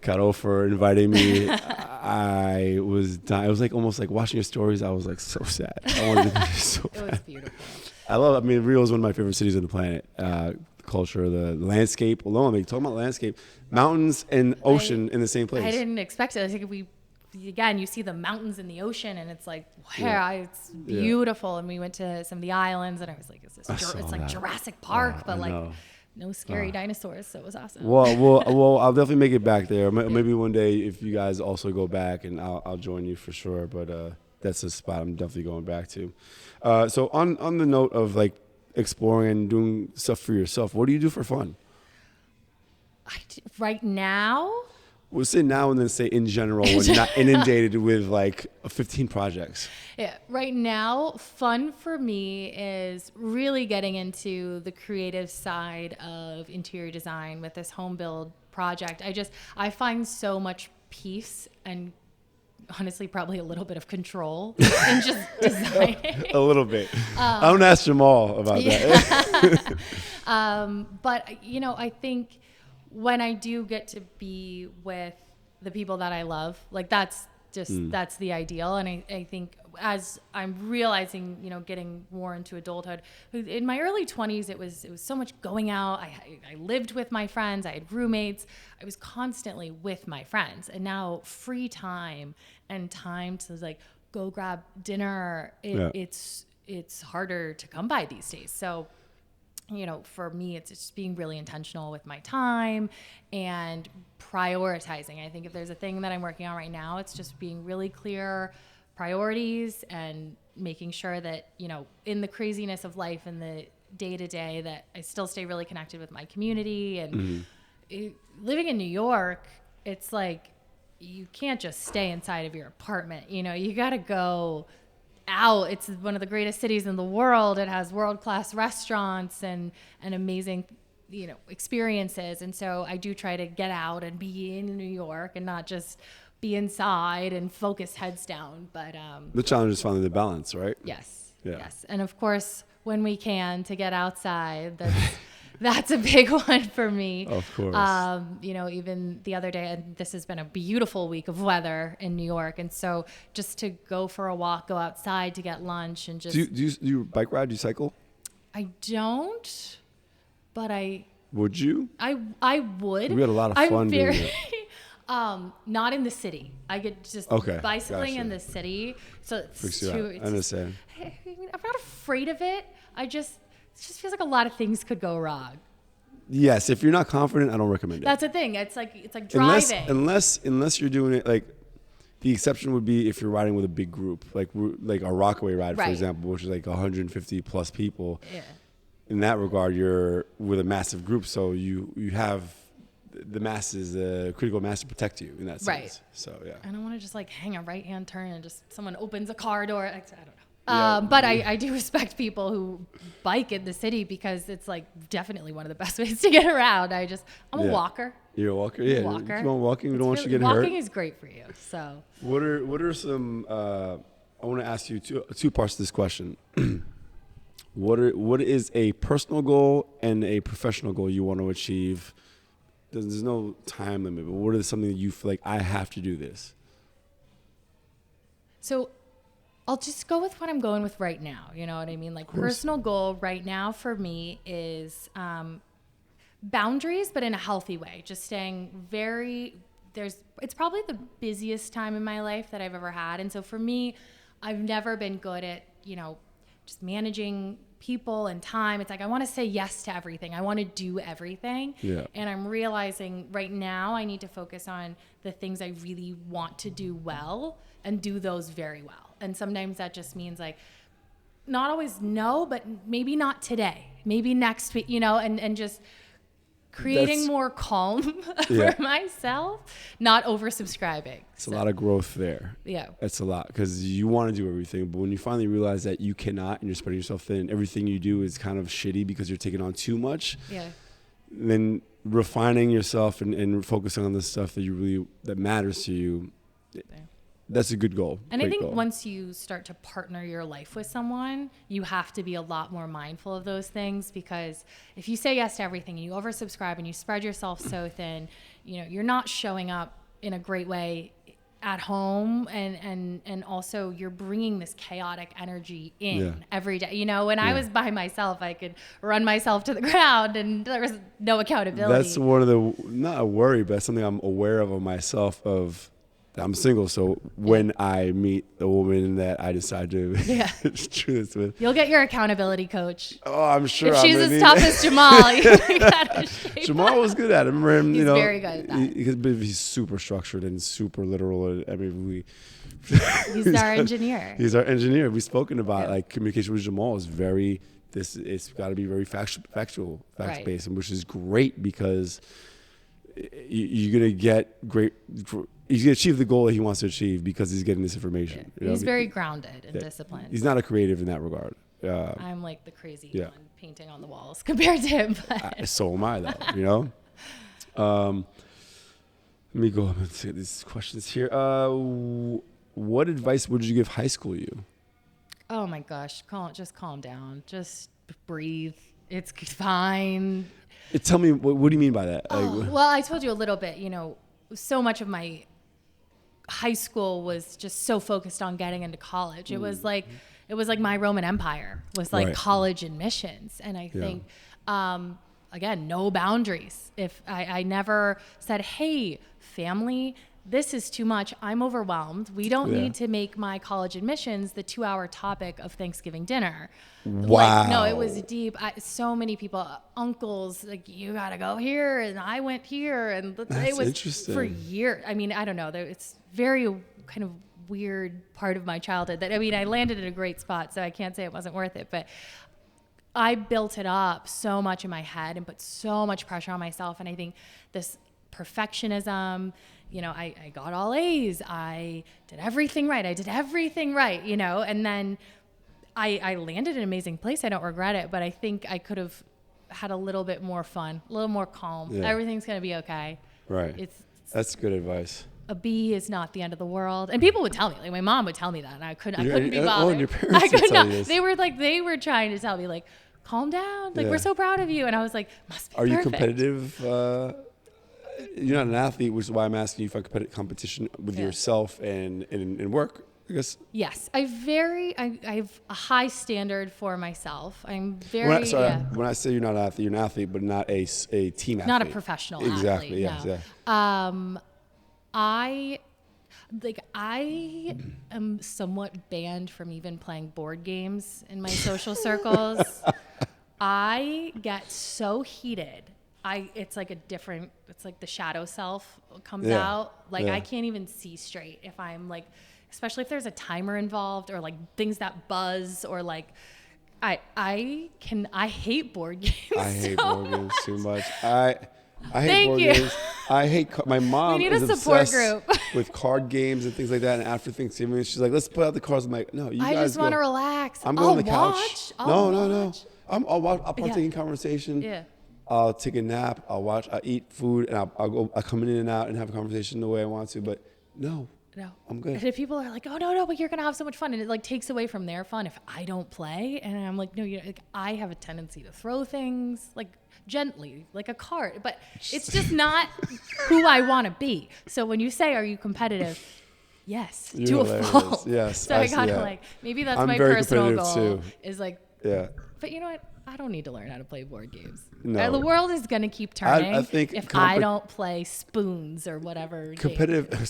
Caro, for inviting me. I was dying. It was like almost like watching your stories. I was like so sad. I wanted to be there so It was bad. beautiful. Rio is one of my favorite cities on the planet. The culture, the landscape alone. Talking about landscape, mountains and ocean in the same place. I didn't expect it. I think you see the mountains and the ocean, and it's like, it's beautiful. And we went to some of the islands, and I was like, it's like that. Jurassic Park, but I like know. no scary dinosaurs. So it was awesome. Well, I'll definitely make it back there. Maybe one day if you guys also go back, and I'll join you for sure. But that's a spot I'm definitely going back to. So on the note of like exploring and doing stuff for yourself, what do you do for fun? Right now, We'll say now and then say in general when you're not inundated with like 15 projects. yeah, right now, fun for me is really getting into the creative side of interior design with this home build project. I find so much peace and honestly probably a little bit of control in just designing. A little bit. I don't ask Jamal about that. But I think when I do get to be with the people that I love, like that's the ideal. And I think as I'm realizing, getting more into adulthood, in my early 20s, it was so much going out. I lived with my friends. I had roommates. I was constantly with my friends. And now free time and time to like go grab dinner, it's harder to come by these days. So for me, it's just being really intentional with my time and prioritizing. I think if there's a thing that I'm working on right now, it's just being really clear priorities and making sure that, in the craziness of life and the day to day, that I still stay really connected with my community. And living in New York, it's like, you can't just stay inside of your apartment. You got to go out. It's one of the greatest cities in the world. It has world-class restaurants and amazing, experiences. And so I do try to get out and be in New York and not just be inside and focus heads down. But The challenge is finding the balance, right? yes, Yeah. yes. And of course, when we can to get outside, that's a big one for me. Of course. Even the other day, and this has been a beautiful week of weather in New York. And so just to go for a walk, go outside to get lunch and just... Do you bike ride? Do you cycle? I don't, but Would you? I would. We had a lot of fun doing it. Not in the city. I get just bicycling in the city. So it's I understand. I mean, I'm not afraid of it. It just feels like a lot of things could go wrong. Yes, if you're not confident, I don't recommend it. That's the thing. It's like driving. Unless you're doing it like, the exception would be if you're riding with a big group, like a Rockaway ride, for example, which is like 150 plus people. Yeah. In that regard, you're with a massive group, so you have the masses, the critical mass to protect you in that sense. Right. So yeah. I don't want to just like hang a right hand turn and just someone opens a car door. I don't know. Yeah. But I do respect people who bike in the city because it's like definitely one of the best ways to get around. I'm a walker. You're a walker? Yeah. Walker. If you want walking, we don't want you getting hurt. Walking is great for you. So what are some I want to ask you two parts to this question. What is a personal goal and a professional goal you want to achieve? There's no time limit, but what is something that you feel like I have to do this? So I'll just go with what I'm going with right now. You know what I mean? Like personal goal right now for me is boundaries, but in a healthy way. Just staying very, it's probably the busiest time in my life that I've ever had. And so for me, I've never been good at, just managing people and time. It's like, I want to say yes to everything. I want to do everything. Yeah. And I'm realizing right now I need to focus on the things I really want to do well and do those very well. And sometimes that just means like, not always no, but maybe not today, maybe next week, and just creating more calm for myself, not oversubscribing. It's a lot of growth there. Yeah. It's a lot because you want to do everything. But when you finally realize that you cannot and you're spreading yourself thin, everything you do is kind of shitty because you're taking on too much. Yeah. Then refining yourself and focusing on the stuff that matters to you. That's a good goal. And I think once you start to partner your life with someone, you have to be a lot more mindful of those things, because if you say yes to everything and you oversubscribe and you spread yourself so thin, you're not showing up in a great way at home, and also you're bringing this chaotic energy in every day. When I was by myself, I could run myself to the ground and there was no accountability. That's one of the, not a worry, but something I'm aware of myself of. I'm single, so when I meet a woman that I decide to do this with, you'll get your accountability coach. Oh, I'm sure. If she's as tough as Jamal, you gotta shape Jamal was good at it. I remember him. He's very good at that. He's super structured and super literal. I mean, he's our engineer. He's our engineer. We've spoken about like communication with Jamal is very. It's got to be very factual, fact-based, and which is great because you're gonna get great. He's going to achieve the goal that he wants to achieve because he's getting this information. He's very grounded and disciplined. He's not a creative in that regard. I'm like the crazy one painting on the walls compared to him. So am I, though, Let me go up and see these questions here. What advice would you give high school you? Oh, my gosh. Just calm down. Just breathe. It's fine. Tell me, what do you mean by that? Well, I told you a little bit, so much of my high school was just so focused on getting into college. It was like my Roman Empire was like college admissions. And I think, again, no boundaries. If I never said, hey, family, this is too much. I'm overwhelmed. We don't need to make my college admissions the 2-hour topic of Thanksgiving dinner. Wow. No, it was deep. So many people, uncles, like, you got to go here. And I went here. And it was interesting. For years. I mean, I don't know. It's very kind of weird part of my childhood I landed in a great spot, so I can't say it wasn't worth it. But I built it up so much in my head and put so much pressure on myself. And I think this perfectionism, I got all A's. I did everything right. And then I landed in an amazing place. I don't regret it, but I think I could have had a little bit more fun, a little more calm. Yeah. Everything's going to be okay. Right. That's good advice. A B is not the end of the world. And people would tell me, like my mom would tell me that, and I couldn't be bothered. Oh, and your parents I could would tell not. you this. They were trying to tell me, like, calm down. Like, we're so proud of you. And I was like, must be Are perfect. You competitive? You're not an athlete, which is why I'm asking you for competition with yourself and in work, I guess. Yes. I have a high standard for myself. I'm very... When I say you're not an athlete, you're an athlete, but not a team athlete. Not a professional athlete. Exactly, yes. No. Yeah. I am somewhat banned from even playing board games in my social circles. I get so heated. It's like the shadow self comes out. Like I can't even see straight if I'm like, especially if there's a timer involved or like things that buzz or like, I hate board games. I hate board games too much. I hate board games. I hate my mom. We need is a support obsessed group with card games and things like that. And after Thanksgiving, she's like, "Let's put out the cards." I'm like, "No, you guys." I just want to relax. I'm going on the couch. No. I'll watch. I'll partake in conversation. Yeah. I'll take a nap. I'll eat food, and I'll come in and out and have a conversation the way I want to. But no, I'm good. And if people are like, "Oh no, but you're gonna have so much fun," and it like takes away from their fun if I don't play, and I'm like, "No, I have a tendency to throw things like gently, like a cart, but it's just not who I want to be." So when you say, "Are you competitive?" Yes, You're to hilarious. a fault. Yes, So I gotta like maybe that's I'm my very personal competitive goal too. is like. Yeah. But you know what? I don't need to learn how to play board games. No. The world is going to keep turning I think if I don't play spoons or whatever. Competitive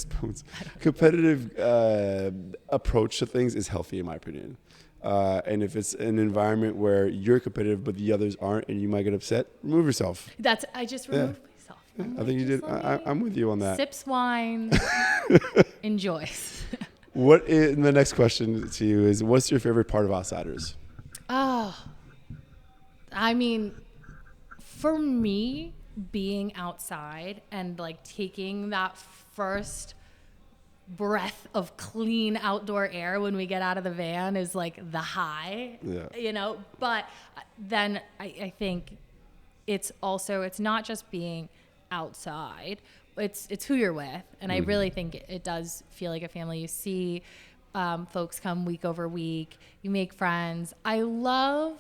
approach to things is healthy, in my opinion. And if it's an environment where you're competitive but the others aren't, and you might get upset, remove yourself. I just removed myself. Yeah, I think you did. I'm with you on that. Sips wine, enjoys. What is the next question to you is? What's your favorite part of Outsiders? Oh, I mean, for me, being outside and like taking that first breath of clean outdoor air when we get out of the van is like the high, but then I think it's not just being outside, it's who you're with. And I really think it does feel like a family. You see folks come week over week, you make friends. I love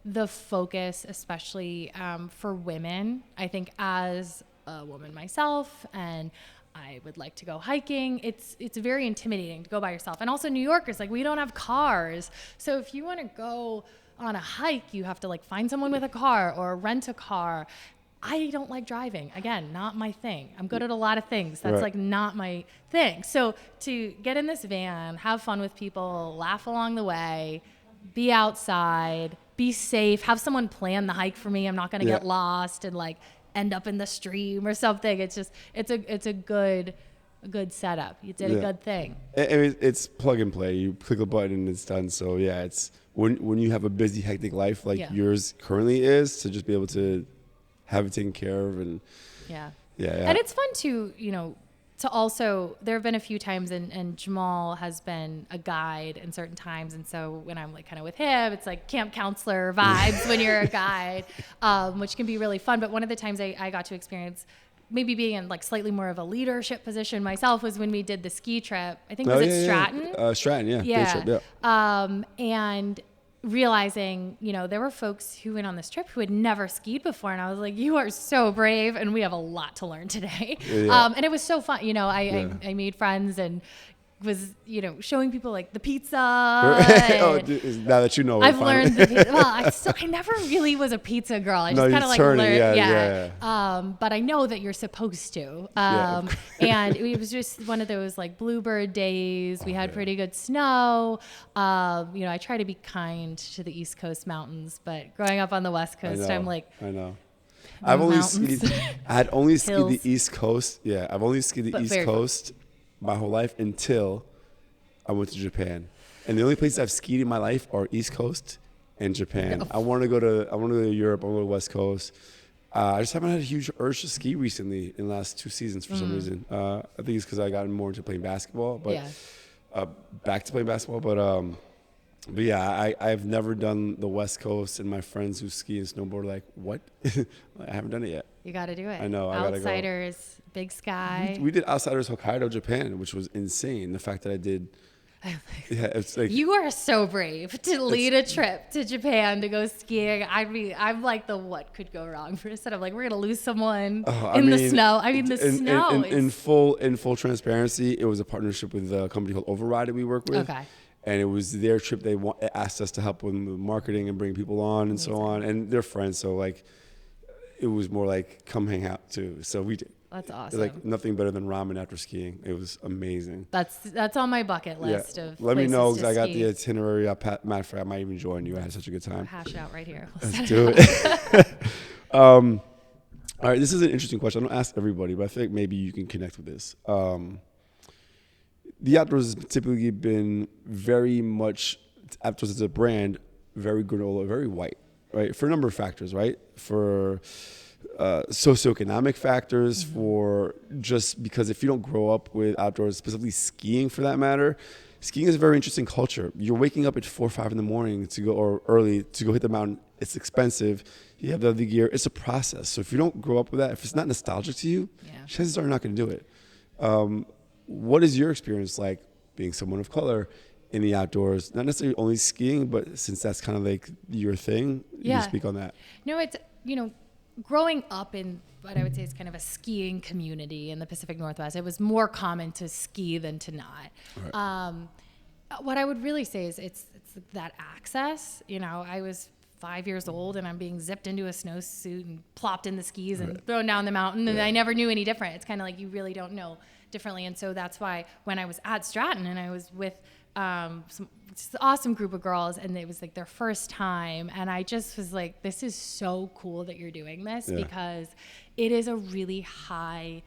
the focus, especially for women. I think as a woman myself, and I would like to go hiking, it's very intimidating to go by yourself. And also New Yorkers, like, we don't have cars. So if you want to go on a hike, you have to like find someone with a car or rent a car. I don't like driving. Again, not my thing. I'm good at a lot of things. That's like not my thing. So to get in this van, have fun with people, laugh along the way, be outside, be safe, have someone plan the hike for me. I'm not going to get lost and like end up in the stream or something. It's just, it's a good setup. You did a good thing. I mean, it's plug and play. You click a button and it's done. So yeah, it's when you have a busy, hectic life like yours currently is, to just be able to have it taken care of. And yeah. And it's fun to, to also, there have been a few times, and Jamal has been a guide in certain times. And so when I'm like kind of with him, it's like camp counselor vibes when you're a guide, which can be really fun. But one of the times I got to experience maybe being in like slightly more of a leadership position myself was when we did the ski trip. I think was Stratton? Stratton, yeah. Yeah. Day trip, and realizing, there were folks who went on this trip who had never skied before. And I was like, you are so brave. And we have a lot to learn today. And it was so fun. I made friends and was, showing people like the pizza. now that you know, I've learned the pizza. Well, I never really was a pizza girl. I just kind of like learned. But I know that you're supposed to. And it was just one of those like bluebird days. We had pretty good snow. I try to be kind to the East Coast mountains, but growing up on the West Coast, I'm like, I know. I had only skied the East Coast. Yeah, I've only skied the East Coast my whole life until I went to Japan. And the only places I've skied in my life are East Coast and Japan. I want to go to Europe. I want to go to West Coast. I just haven't had a huge urge to ski recently in the last 2 seasons for some reason. I think it's because I got more into playing basketball, but back to playing basketball. But yeah, I've never done the West Coast, and my friends who ski and snowboard are like, what? I haven't done it yet. You got to do it. I know. I gotta go. Outsiders, Big Sky. We did Outsiders Hokkaido, Japan, which was insane. The fact that I did. Yeah, it's like, you are so brave to lead a trip to Japan to go skiing. I'm like the what could go wrong person. I'm like, we're gonna lose someone the snow. I mean, the snow. In full transparency, it was a partnership with a company called Override that we work with. Okay. And it was their trip. They asked us to help with marketing and bring people on and so on. And they're friends, so like, it was more like come hang out too. So we did. That's awesome. Like nothing better than ramen after skiing. It was amazing. That's on my bucket list of. Let me know because I got the itinerary. Matter of fact, I might even join you. I had such a good time. Hash it out right here. Let's do it. All right, this is an interesting question. I don't ask everybody, but I think maybe you can connect with this. The Outdoors has typically been very much, Outdoors as a brand, very granola, very white, right? For a number of factors, right? For socioeconomic factors, for just because if you don't grow up with outdoors, specifically skiing for that matter, skiing is a very interesting culture. You're waking up at 4 or 5 in the morning to go, or early to go hit the mountain. It's expensive. You have the other gear. It's a process. So if you don't grow up with that, if it's not nostalgic to you, chances are you're not going to do it. What is your experience like being someone of color in the outdoors? Not necessarily only skiing, but since that's kind of like your thing, you speak on that. No, it's, growing up in what I would say is kind of a skiing community in the Pacific Northwest, it was more common to ski than to not. Right. What I would really say is it's that access. I was 5 years old and I'm being zipped into a snowsuit and plopped in the skis and thrown down the mountain, and I never knew any different. It's kind of like you really don't know differently. And so that's why when I was at Stratton and I was with this awesome group of girls, and it was like their first time, and I just was like, this is so cool that you're doing this, because it is a really high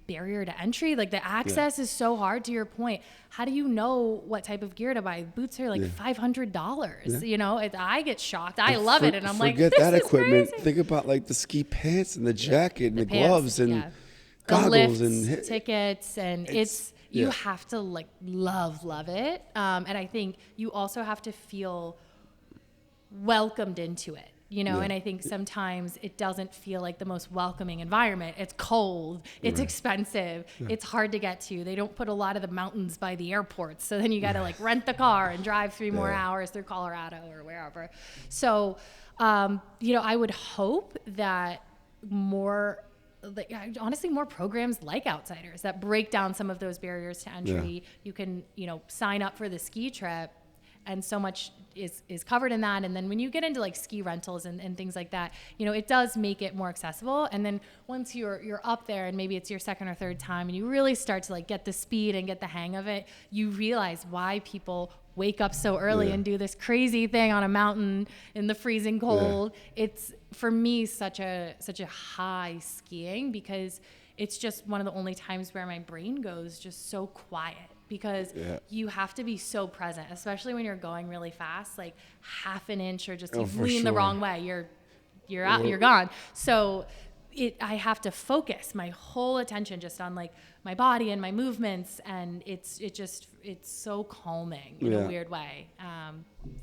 barrier to entry. Like the access is so hard. To your point, how do you know what type of gear to buy? Boots are like $500. You know, I get shocked. I love it, and I'm like, forget this that is equipment. crazy. Think about like the ski pants and the jacket and the pants, gloves and goggles and tickets, and it's you have to like love it, and I think you also have to feel welcomed into it, you know. And I think sometimes it doesn't feel like the most welcoming environment. It's cold, it's expensive, it's hard to get to. They don't put a lot of the mountains by the airports, so then you got to like rent the car and drive 3 more hours through Colorado or wherever. So you know, I would hope that more, like, honestly, more programs like Outsiders that break down some of those barriers to entry. You can, you know, sign up for the ski trip, and so much is covered in that. And then when you get into like ski rentals and things like that, you know, it does make it more accessible. And then once you're up there, and maybe it's your second or third time, and you really start to like get the speed and get the hang of it, you realize why people wake up so early and do this crazy thing on a mountain in the freezing cold. It's, for me, such a high skiing, because it's just one of the only times where my brain goes just so quiet, because you have to be so present, especially when you're going really fast. Like half an inch or just you lean the wrong way, you're out, you're gone. So I have to focus my whole attention just on like my body and my movements, and it's so calming in a weird way.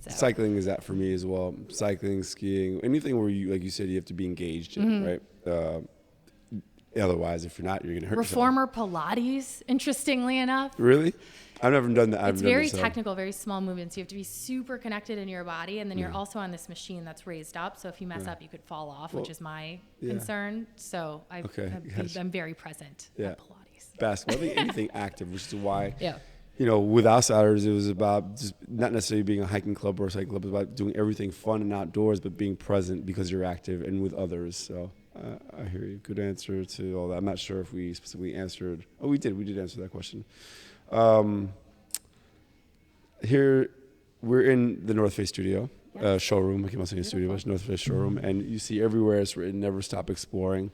So. Cycling is that for me as well. Cycling, skiing, anything where you, like you said, you have to be engaged in, right? Otherwise, if you're not, you're gonna hurt Reformer Pilates, interestingly enough. Really? I've never done that. It's very technical, very small movements. You have to be super connected in your body, and then you're also on this machine that's raised up. So if you mess up, you could fall off, which is my concern. So I'm very present at Pilates. Basketball, I think anything active, which is why, you know, with Outsiders, it was about just not necessarily being a hiking club or a cycling club. It was about doing everything fun and outdoors, but being present because you're active and with others. So I hear you. Good answer to all that. I'm not sure if we specifically answered. Oh, we did. We did answer that question. Here, we're in the North Face studio, showroom. I keep on saying studio, but it's North Face showroom. And you see everywhere it's written, never stop exploring.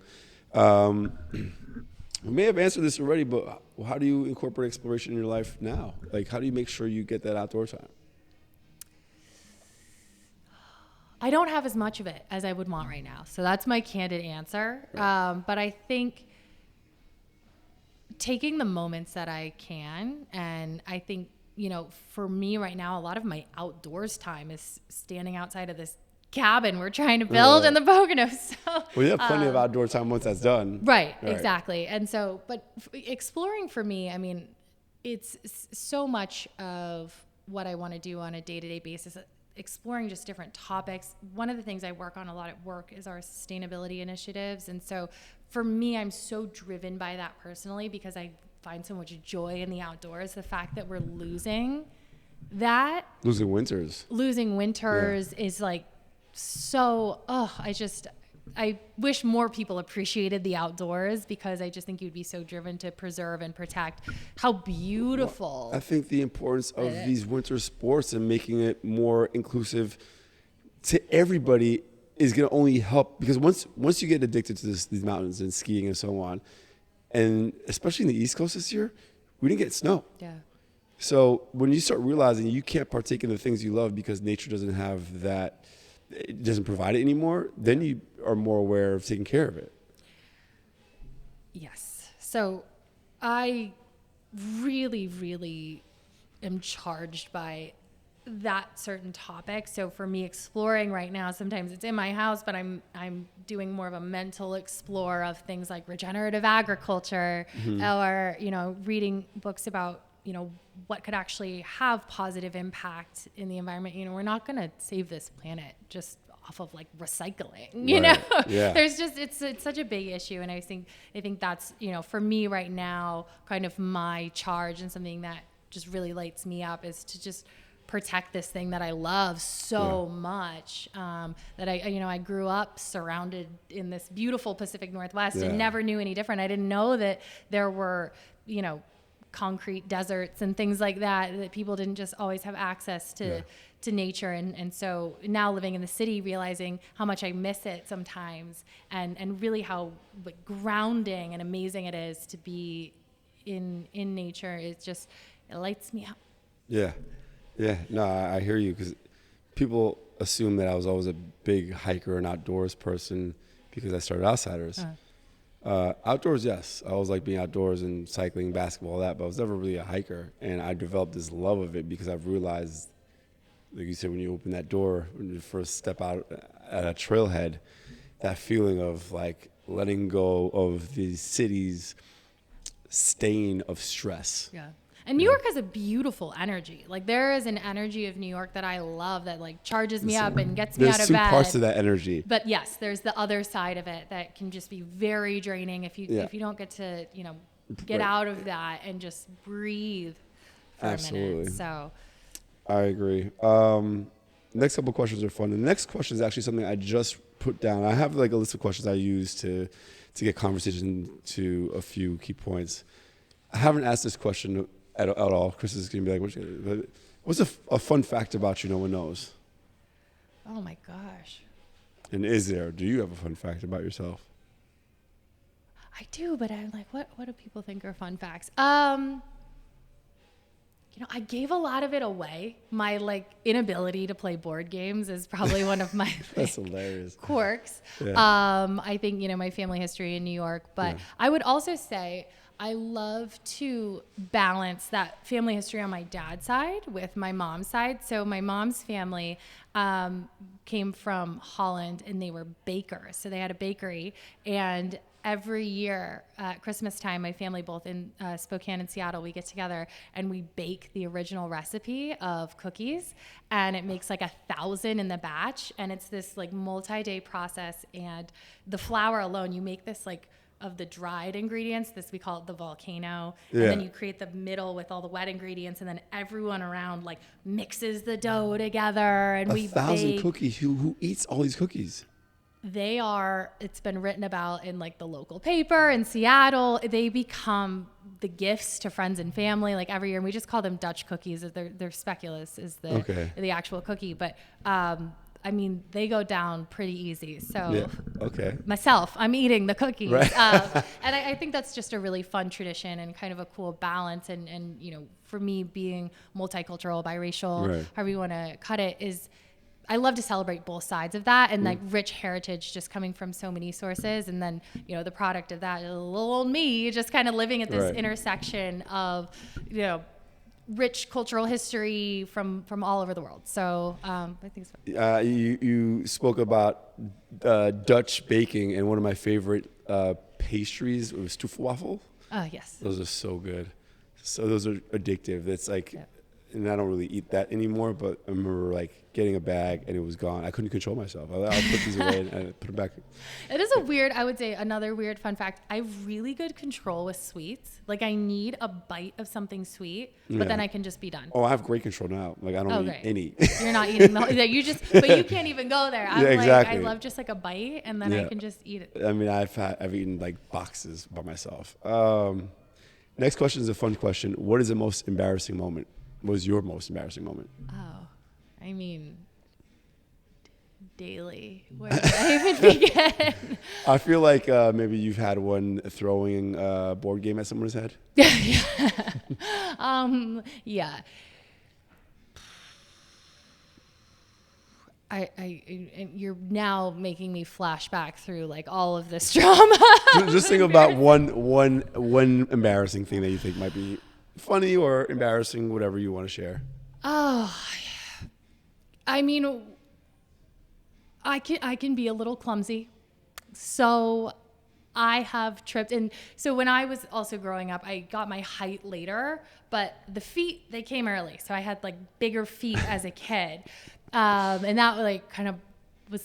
We may have answered this already, but how do you incorporate exploration in your life now? Like, how do you make sure you get that outdoor time? I don't have as much of it as I would want right now. So that's my candid answer. Right. But I think taking the moments that I can, and I think, you know, for me right now, a lot of my outdoors time is standing outside of this cabin we're trying to build in the Poconos. So, well, you have plenty of outdoor time once that's done. Right, exactly. And so, but exploring for me, I mean, it's so much of what I want to do on a day-to-day basis, exploring just different topics. One of the things I work on a lot at work is our sustainability initiatives. And so for me, I'm so driven by that personally, because I find so much joy in the outdoors. The fact that we're losing that. Losing winters is like, so, I wish more people appreciated the outdoors, because I just think you'd be so driven to preserve and protect how beautiful. Well, I think the importance of these winter sports and making it more inclusive to everybody is going to only help, because once you get addicted to these mountains and skiing and so on, and especially in the East Coast this year, we didn't get snow. Yeah. So when you start realizing you can't partake in the things you love because nature doesn't have that, it doesn't provide it anymore, then you are more aware of taking care of it. Yes. So I really, really am charged by that certain topic. So for me, exploring right now, sometimes it's in my house, but I'm doing more of a mental explore of things like regenerative agriculture, or, you know, reading books about, you know, what could actually have positive impact in the environment. You know, we're not going to save this planet just off of like recycling, you know. There's just, it's such a big issue. And I think that's, you know, for me right now, kind of my charge, and something that just really lights me up is to just protect this thing that I love so much, that I grew up surrounded in this beautiful Pacific Northwest and never knew any different. I didn't know that there were, concrete deserts and things like that people didn't just always have access to nature. And so now living in the city, realizing how much I miss it sometimes, and really how grounding and amazing it is to be in nature. It lights me up. Yeah. No, I hear you, because people assume that I was always a big hiker and outdoors person because I started Outsiders. Outdoors, yes. I always like being outdoors and cycling, basketball, all that, but I was never really a hiker. And I developed this love of it because I've realized, like you said, when you open that door, when you first step out at a trailhead, that feeling of like letting go of the city's stain of stress. Yeah. And New York has a beautiful energy. Like, there is an energy of New York that I love, that like charges me up and gets me out of bed. There's two parts to that energy. But yes, there's the other side of it that can just be very draining if you don't get to, get out of that and just breathe for a minute. So I agree. Next couple questions are fun. The next question is actually something I just put down. I have like a list of questions I use to get conversation to a few key points. I haven't asked this question at all. Chris is going to be like, what's a fun fact about you no one knows? Oh my gosh. And do you have a fun fact about yourself? I do, but I'm like, what do people think are fun facts? I gave a lot of it away. My like inability to play board games is probably one of my That's hilarious. quirks. Yeah. I think, my family history in New York, but I would also say I love to balance that family history on my dad's side with my mom's side. So my mom's family came from Holland, and they were bakers. So they had a bakery, and every year at Christmas time, my family, both in Spokane and Seattle, we get together and we bake the original recipe of cookies, and it makes like 1,000 in the batch. And it's this like multi-day process. And the flour alone, you make this like of the dried ingredients, we call it the volcano. And then you create the middle with all the wet ingredients, and then everyone around like mixes the dough together, and we bake 1,000 cookies. Who eats all these cookies? It's been written about in like the local paper in Seattle. They become the gifts to friends and family like every year. And we just call them Dutch cookies. They're speculoos is the actual cookie. But they go down pretty easy. So myself, I'm eating the cookies. Right. And I think that's just a really fun tradition and kind of a cool balance. And for me, being multicultural, biracial, however you want to cut it, is I love to celebrate both sides of that, and like rich heritage just coming from so many sources. And then, the product of that, little old me, just kind of living at this intersection of, rich cultural history from all over the world. So I think it's fun. You spoke about Dutch baking, and one of my favorite pastries was Stoofwaffel. Yes. Those are so good. So those are addictive. It's like, and I don't really eat that anymore, but I remember like getting a bag and it was gone. I couldn't control myself. I'll put these away and put them back. It is another weird fun fact. I have really good control with sweets. Like, I need a bite of something sweet, but then I can just be done. Oh, I have great control now. Like, I don't eat any. You're not eating but you can't even go there. I'm exactly. I love just like a bite, and then I can just eat it. I mean, I've eaten like boxes by myself. Next question is a fun question. What is the most embarrassing moment? What was your most embarrassing moment? Daily. Where did I even begin? I feel like maybe you've had one throwing a board game at someone's head. Yeah. You're now making me flash back through like all of this drama. Just think about one embarrassing thing that you think might be funny or embarrassing, whatever you want to share. I can be a little clumsy. So I have tripped. And so when I was also growing up, I got my height later, but the feet, they came early. So I had like bigger feet as a kid. And that like kind of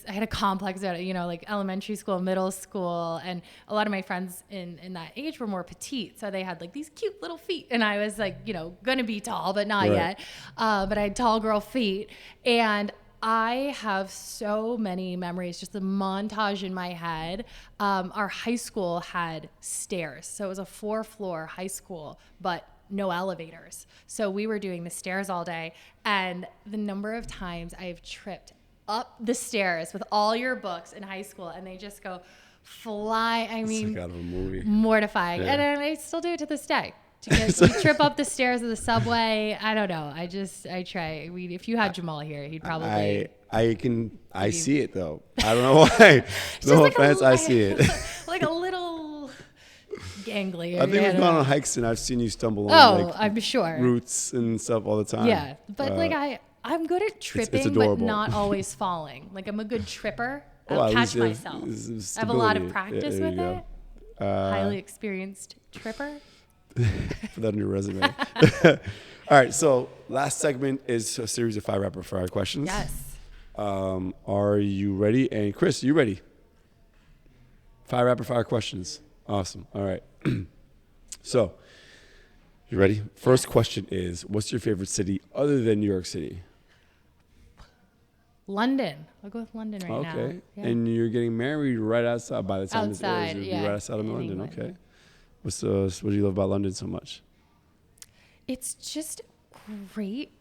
I had a complex about it, like elementary school, middle school, and a lot of my friends in that age were more petite, so they had like these cute little feet, and I was like, gonna be tall, but not yet. But I had tall girl feet, and I have so many memories, just a montage in my head. Our high school had stairs, so it was a 4-floor high school, but no elevators. So we were doing the stairs all day, and the number of times I've tripped up the stairs with all your books in high school, and they just go fly. I mean, it's like out of a movie. Mortifying. Yeah. And I still do it to this day. We trip up the stairs of the subway. I don't know. I try. If you had Jamal here, he'd probably. I see it though. I don't know why. No offense, I see it. Like a little gangly. I think we've gone on hikes and I've seen you stumble on I'm sure. roots and stuff all the time. Yeah, but I'm good at tripping, but not always falling. Like I'm a good tripper. I'll catch myself. I have a lot of practice with it. Highly experienced tripper. Put that on your resume. All right, so last segment is a series of 5 rapid fire questions. Yes. Are you ready? And Chris, you ready? 5 rapid fire questions. Awesome. All right. So, you ready? First question is, what's your favorite city other than New York City? London. I'll go with London right now. Okay. Yeah. And you're getting married right outside by the time this airs. You'll be yeah, right outside of in London. England. Okay. What do you love about London so much? It's just great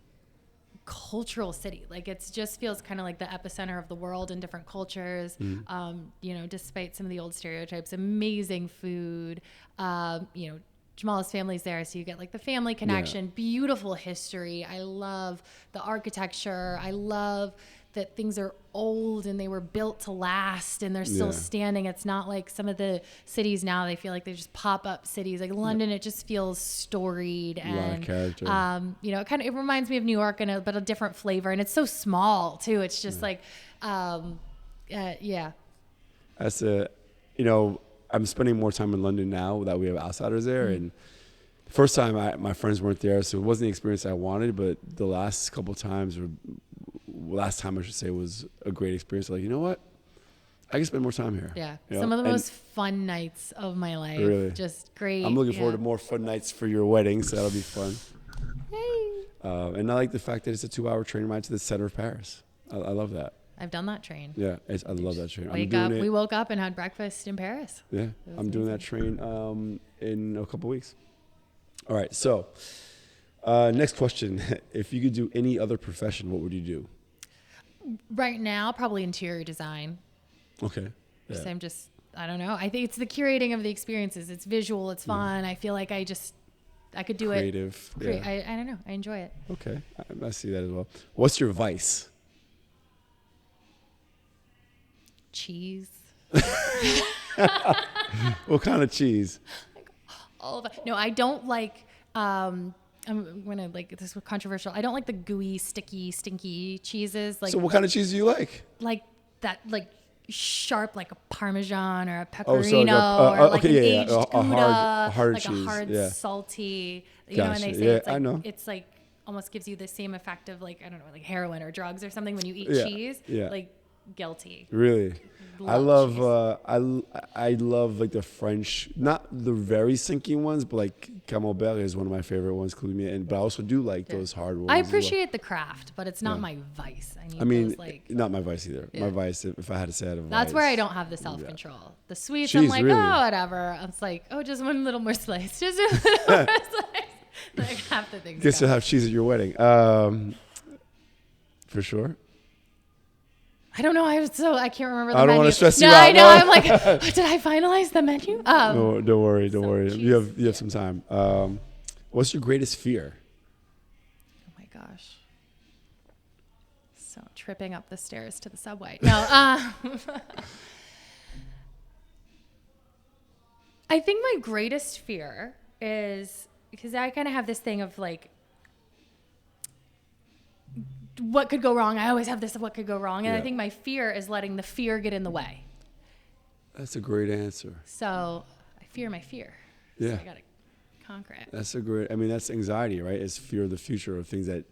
cultural city. Like it just feels kind of like the epicenter of the world in different cultures. Despite some of the old stereotypes, amazing food. Jamal's family's there, so you get like the family connection, beautiful history. I love the architecture. I love that things are old and they were built to last and they're still standing. It's not like some of the cities now, they feel like they just pop up cities. Like London, it just feels storied and a lot of character. It reminds me of New York but a different flavor. And it's so small too. It's just That's I'm spending more time in London now that we have outsiders there. And the first time my friends weren't there, so it wasn't the experience I wanted, but the last couple of times, last time I should say, was a great experience. Like, you know what? I can spend more time here. Yeah. Some of the most fun nights of my life. Really? Just great. I'm looking forward to more fun nights for your wedding, so that'll be fun. Hey. And I like the fact that it's a 2-hour train ride to the center of Paris. I love that. I've done that train. Yeah, I love that train. We woke up and had breakfast in Paris. Yeah, I'm doing that train in a couple weeks. All right, so next question. If you could do any other profession, what would you do? Right now, probably interior design. Okay. Yeah. So I don't know. I think it's the curating of the experiences. It's visual. It's fun. I feel like I could do Creative. it. I don't know. I enjoy it. Okay. I see that as well. What's your vice? Cheese. What kind of cheese? All of it. No, I don't like. I'm gonna this was controversial. I don't like the gooey, sticky, stinky cheeses. So what kind of cheese do you like? Like that, sharp, like a Parmesan or a Oh, so Pecorino or like an aged Gouda, a hard like cheese. a hard, salty. Gotcha. And they say I know. it's like almost gives you the same effect of like, I don't know, like heroin or drugs or something when you eat cheese. Yeah. Like guilty. Really? I love like the French, not the very sinking ones, but like Camembert is one of my favorite ones, but I also do like those hard ones. I appreciate the craft, but it's not my vice. I mean, not my vice either. My vice, if I had to say, that's where I don't have the self-control. The sweets, Cheese, I'm like, really? oh, whatever. It's like, oh, just one little more slice, just a little more slice. Like half the things. Guess you'll have cheese at your wedding, for sure. I don't know. I can't remember the menu. I don't want to stress you out. I know. I'm like, did I finalize the menu? No, don't worry. You have some time. What's your greatest fear? Oh my gosh. So tripping up the stairs to the subway. No. I think my greatest fear is because I kind of have this thing of like, what could go wrong? I always have this of what could go wrong. And I think my fear is letting the fear get in the way. That's a great answer. So I fear my fear. Yeah. So I got to conquer it. That's anxiety, right? It's fear of the future, of things that,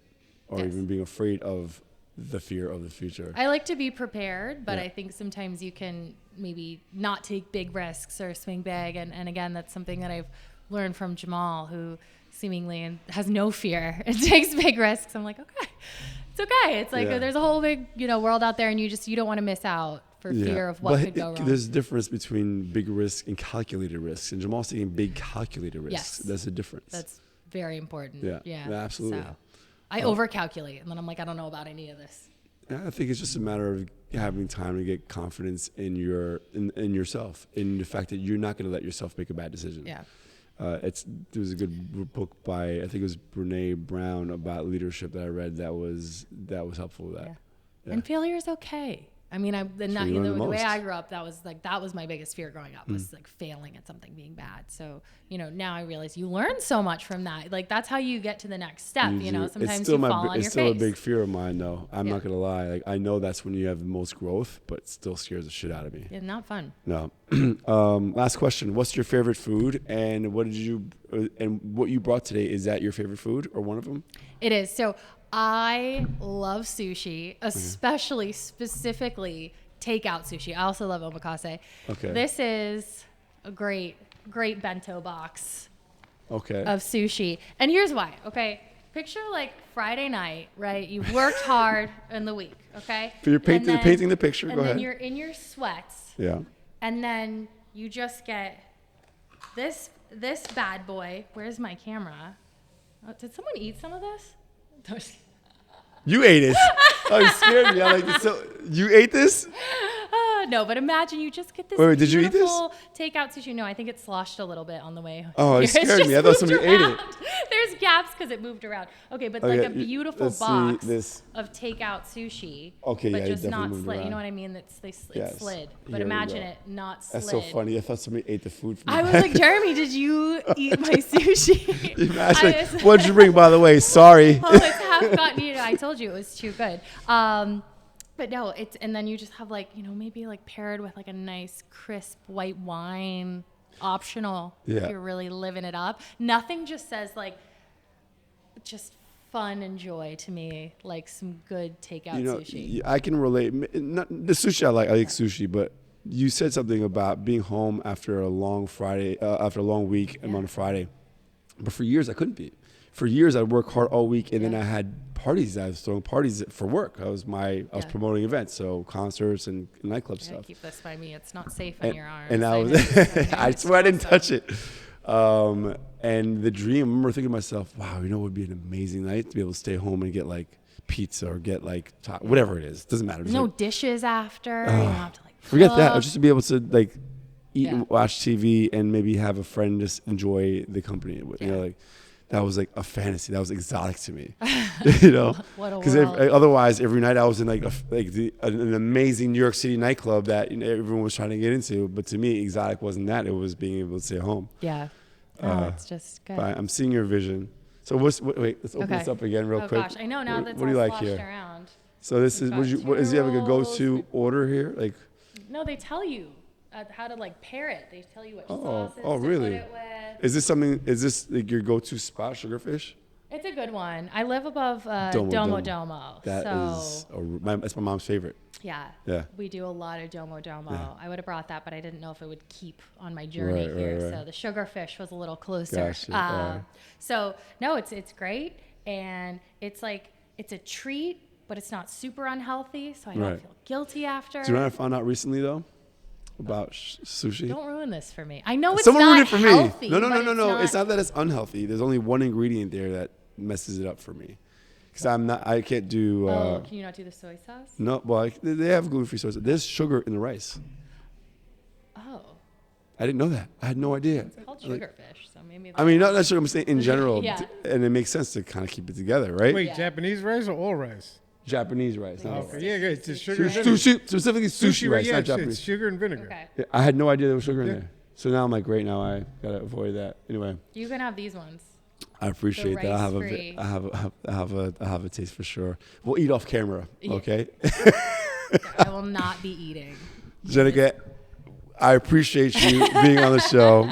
or even being afraid of the fear of the future. I like to be prepared, but Yeah. I think sometimes you can maybe not take big risks or swing big. And again, that's something that I've learned from Jamal, who seemingly has no fear and takes big risks. I'm like, okay, it's okay. It's like there's a whole big, world out there, and you don't want to miss out for fear of what could go wrong. There's a difference between big risks and calculated risks, and Jamal's taking big calculated risks. Yes. That's a difference. That's very important. Yeah, absolutely. So I overcalculate, and then I'm like, I don't know about any of this. Yeah, I think it's just a matter of having time to get confidence in yourself, in the fact that you're not going to let yourself make a bad decision. Yeah. There was a good book by, I think it was Brene Brown, about leadership that I read that was helpful with that. Yeah. And failure is okay. I mean, the way I grew up, that was my biggest fear growing up, was like failing at something, being bad. So, now I realize you learn so much from that. Like, that's how you get to the next step. Sometimes you fall on your face. It's still a big fear of mine, though. I'm not gonna lie. Like, I know that's when you have the most growth, but it still scares the shit out of me. Yeah, not fun. No. Last question. What's your favorite food, and what you brought today? Is that your favorite food or one of them? It is. So I love sushi, specifically takeout sushi. I also love omakase. Okay. This is a great bento box of sushi. And here's why. Okay. Picture like Friday night, right? You've worked hard in the week. Okay. So you're painting the picture. Go ahead. And then you're in your sweats. Yeah. And then you just get this bad boy. Where's my camera? Oh, did someone eat some of this? You ate it. Oh, you scared me. I'm like, so you ate this? No, but imagine you just get this Wait, did you eat this? takeout sushi. No, I think it sloshed a little bit on the way. Oh, it scared me. I thought somebody ate it. There's gaps because it moved around. Okay, but like a beautiful box of takeout sushi. Okay, but yeah, just it not definitely slid. moved You know around. what I mean? It slid. But Here we imagine go. it not slid. That's so funny. I thought somebody ate the food from me. I was like, Jeremy, did you eat my sushi? Imagine. What'd you bring, by the way? Sorry. Oh, it's half gotten eaten. I told you it was too good. But no, and then you just have maybe paired with a nice crisp white wine, optional if you're really living it up. Nothing just says just fun and joy to me, like some good takeout sushi. I can relate. Not the sushi I like sushi, but you said something about being home after a long week and on a Friday. But for years I couldn't be. For years I'd work hard all week, and then I had parties. I was throwing parties for work. I was promoting events, so concerts and nightclub stuff. Keep this by me. It's not safe in your arms. And I swear I didn't touch it. And the dream, I remember thinking to myself, wow, it would be an amazing night to be able to stay home and get pizza or get whatever it is. Doesn't matter. No dishes after. You don't have to forget cook. that. Just to be able to eat and watch TV and maybe have a friend just enjoy the company. That was a fantasy. That was exotic to me, What a because world. otherwise every night I was in an amazing New York City nightclub that everyone was trying to get into. But to me, exotic wasn't that. It was being able to stay home. Yeah. It's just good. But I'm seeing your vision. So let's open this up again real quick. Oh gosh, I know now that's what do you all like sloshed here? around. So this is is he having a go-to order here? No, they tell you how to pair it. They tell you what Oh, sauces oh, to really? put it with. Is this your go-to spot, Sugarfish? It's a good one. I live above Domo. Domo. That's my mom's favorite. Yeah. Yeah. We do a lot of Domo. Yeah. I would have brought that, but I didn't know if it would keep on my journey here. Right. So the Sugarfish was a little closer. Gotcha. So no, it's great, and it's a treat, but it's not super unhealthy, so I don't feel guilty after. Do you know what I found out recently though about sushi? Don't ruin this for me. I know it's Someone not ruined it for healthy. me. No. Not... It's not that it's unhealthy. There's only one ingredient there that messes it up for me. Because I can't do. Can you not do the soy sauce? No, well, they have gluten-free soy sauce. There's sugar in the rice. Oh. I didn't know that. I had no idea. It's called Sugarfish, so maybe. I mean, not necessarily. I'm saying in general, Yeah. And it makes sense to kind of keep it together, right? Wait, Japanese rice or all rice? Japanese rice. Not Okay, rice. yeah, good. It's just sugar and vinegar. Sushi, specifically sushi rice, yeah, not it's Japanese. sugar and vinegar. Okay. Yeah, I had no idea there was sugar in there. So now I'm like, great. Now I gotta avoid that. Anyway, You can have these ones. I appreciate that. rice-free. I have a taste for sure. We'll eat off camera, Yeah. okay? I will not be eating. Jenika, I appreciate you being on the show.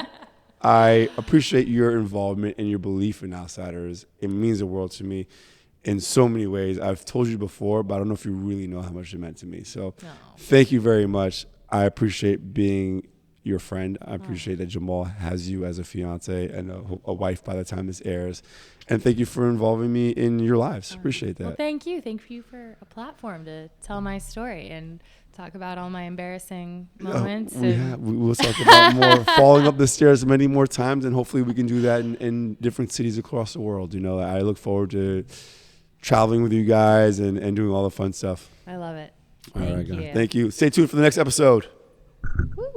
I appreciate your involvement and your belief in outsiders. It means the world to me. in so many ways. I've told you before, but I don't know if you really know how much it meant to me. So No. thank you very much. I appreciate being your friend. I appreciate that Jamal has you as a fiance and a wife by the time this airs. And thank you for involving me in your lives. Appreciate that. Well, thank you. Thank you for a platform to tell my story and talk about all my embarrassing moments. We'll talk about more falling up the stairs many more times, and hopefully we can do that in different cities across the world. You know, I look forward to traveling with you guys and doing all the fun stuff. I love it. All right, Thank guys. you. Thank you. Stay tuned for the next episode. Woo.